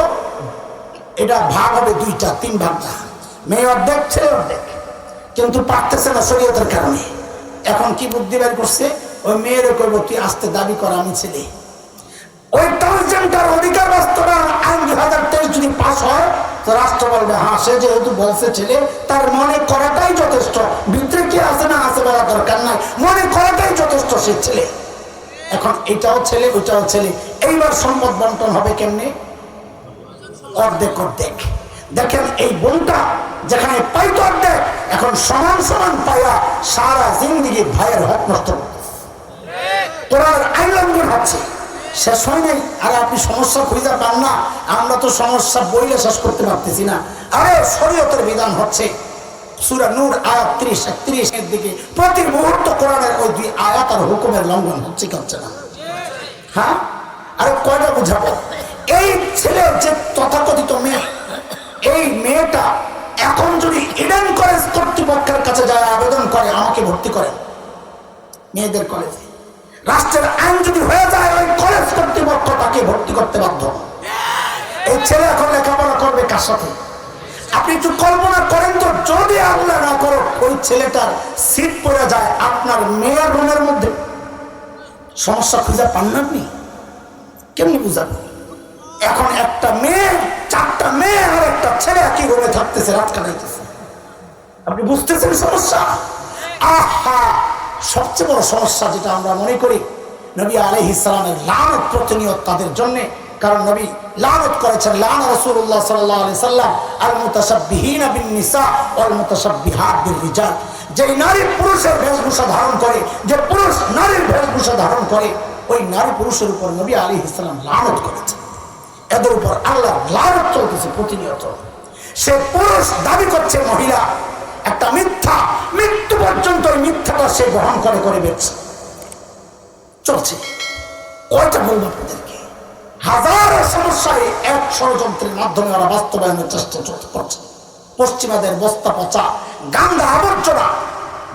এটা ভাগ হবে 2টা, 3 ভাগ না, মেয়ে অর্ধেক ছেলে অর্ধেক। কিন্তু পারতেছে না শরীয়তের কারণে। এখন কি বুদ্ধি বের করছে, ওই মেয়েরও কইব তুই আসতে দাবি কর আমি ছেলে। ওই ট্রান্সজেন্ডার অধিকার বাস্তবায়ন আইন 2023 যদি পাস হয়, তো রাষ্ট্র বলবে হ্যাঁ সে যেহেতু বলছে ছেলে, তার মনে করাটাই যথেষ্ট, ভিতরে কি আছে না আছে বলা দরকার নাই, মনে করাটাই যথেষ্ট, সে ছেলে। এখন এটাও ছেলে, ওইটাও ছেলে। এইবার সম্পদ বন্টন হবে কেমনে? অর্ধেক অর্ধেক। দেখেন এই বোনটা যেখানে পাইতো অর্ধেক, এখন সমান সমান পাইয়া সারা জিন্দিগি ভাইয়ের হক নষ্ট করতেছে, কোরআনের আইন লঙ্ঘন হচ্ছে। শেষ হয় নাই। আরে আপনি সমস্যা খুঁজে পান না, আমরা তো সমস্যা বইলে শেষ করতে পারতেছি না। আরে শরীয়তের বিধান হচ্ছে সূরা নূর আয়াত 30-31 এর দিকে প্রতি মুহূর্ত কোরআনের ওই 2 আয়াত আর হুকুমের লঙ্ঘন হচ্ছে কি হচ্ছে না? হ্যাঁ, আরে কয়টা বুঝাবো? এই ছেলে যে তথাকথিত মেয়ে, এই মেয়েটা এখন যদি ইডেন কলেজ কর্তৃপক্ষের কাছে যায় আবেদন করে আমাকে ভর্তি করেন মেয়েদের কলেজে, রাষ্ট্রের আইন যদি হয়ে যায় ওই কলেজ কর্তৃপক্ষ তাকে ভর্তি করতে বাধ্য। এই ছেলে এখন লেখাপড়া করবে কার সাথে? আপনি একটু কল্পনা করেন তো, যদি আল্লাহ না করো ওই ছেলেটার সিট পড়ে যায় আপনার মেয়ের রুমের মধ্যে, সমস্যা খুঁজে পান না আপনি? কেমনি বুঝাবেন? এখন একটা মেয়ে, 4টা মেয়ে আর একটা ছেলে একই রুমে থাকতেছে, রাত কাটাইতেছে। আপনি বুঝতেছেন সমস্যা? আহা, সবচেয়ে বড় সমস্যা যেটা আমরা মনে করি, নবী আলাইহিস সালামের লানত প্রতিনিয়ত তাদের জন্য। কারণ নবী লানত করেছেন, লানা রাসূলুল্লাহ সাল্লাল্লাহু আলাইহি সাল্লাম আল মুতাশাব্বিহিনা বিন নিসা ওয়াল মুতাশাব্বিহাত বির রিজাল, যে নারী পুরুষের বেশভূষা ধারণ করে, যে পুরুষ নারীর বেশভূষা ধারণ করে, ওই নারী পুরুষের উপর নবী আলাইহিস সালাম লানত করেছেন। এদের উপর আল্লাহর লানত চলতেছে প্রতিনিয়ত। সে পুরুষ দাবি করছে মহিলা, একটা মিথ্যা, মৃত্যু পর্যন্ত ওই মিথ্যাটা সে বহন করে করে বেঁচে চলছে। কয়টা বলবো আপনাদেরকে, হাজারো সমস্যায় এক ষড়যন্ত্রের মাধ্যমে ওরা বাস্তবায়নের চেষ্টা করছে। পশ্চিমাদের বস্তা পচা গান্দা আবর্জনা,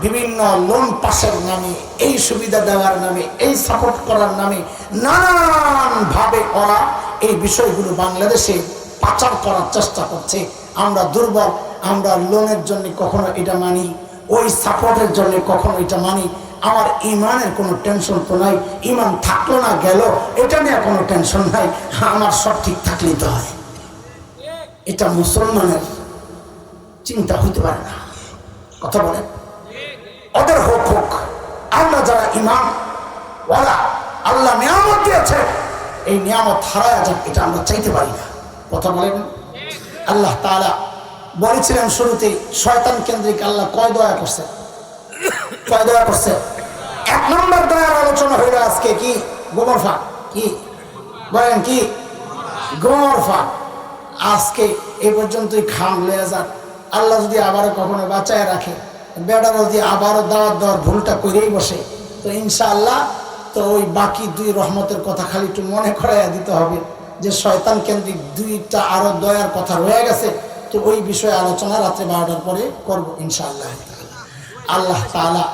বিভিন্ন লোন পাসের নামে, এই সুবিধা দেওয়ার নামে, এই সাপোর্ট করার নামে নানান ভাবে ওরা এই বিষয়গুলো বাংলাদেশে পাচার করার চেষ্টা করছে। আমরা দুর্বল, আমরা লোনের জন্য কখনো এটা মানি, ওই সাপোর্টের জন্য কখনো এটা মানি। আমার ইমানের কোনো টেনশন তো নাই, ইমান থাকলো না গেল এটা নিয়ে কোনো টেনশন নাই, আমার সব ঠিক থাকলেই তো হয়। এটা মুসলমানের চিন্তা হইতে পারে না। কথা বলেন, ওদের হোক হোক, আমরা যারা ইমান ওয়ালা, আল্লাহ নিয়ামত দিয়েছে, এই নিয়ামত হারায় যাক এটা আমরা চাইতে পারি না। কথা বলেন, আল্লাহ তাআলা বলেছিলেন শুরুতেই শয়তান কেন্দ্রিক আল্লাহ কয় দয়া করছে, কয় দয়া করছে। এক নম্বর দয়ার আলোচনা হইল আজকে কি, গোবর ফাঁক, কি বলেন, কি গোবর ফাঁক। আজকে এ পর্যন্তই খাম লয়ে যান। আল্লাহ যদি আবারও কখনো বাঁচায় রাখে, বেড়া যদি আবারও দাওয়াত দেওয়ার ভুলটা করেই বসে, তো ইনশাআল্লাহ তো ওই বাকি দুই রহমতের কথা খালি একটু মনে করাইয়া দিতে হবে যে শয়তান কেন্দ্রিক দুইটা আরো দয়ার কথা রয়ে গেছে। তো ওই বিষয়ে আলোচনা রাত্রে 12টার পরে করবো ইনশাআল্লাহ। আল্লাহ তাআলা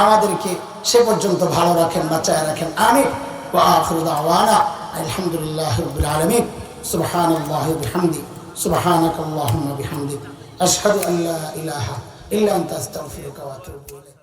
আমাদেরকে সে পর্যন্ত ভালো রাখেন, বাঁচায় রাখেন। আমিন। ওয়া আখিরু দাওয়ানা আলহামদুলিল্লাহি রাব্বিল আলামিন। সুবহানাল্লাহি ওয়া বিহামদিহি, সুবহানাকাল্লাহুম্মা বিহামদিক, আশহাদু আন লা ইলাহা ইল্লা আনতা আস্তাগফিরুকা ওয়া আতুবু ইলাইক।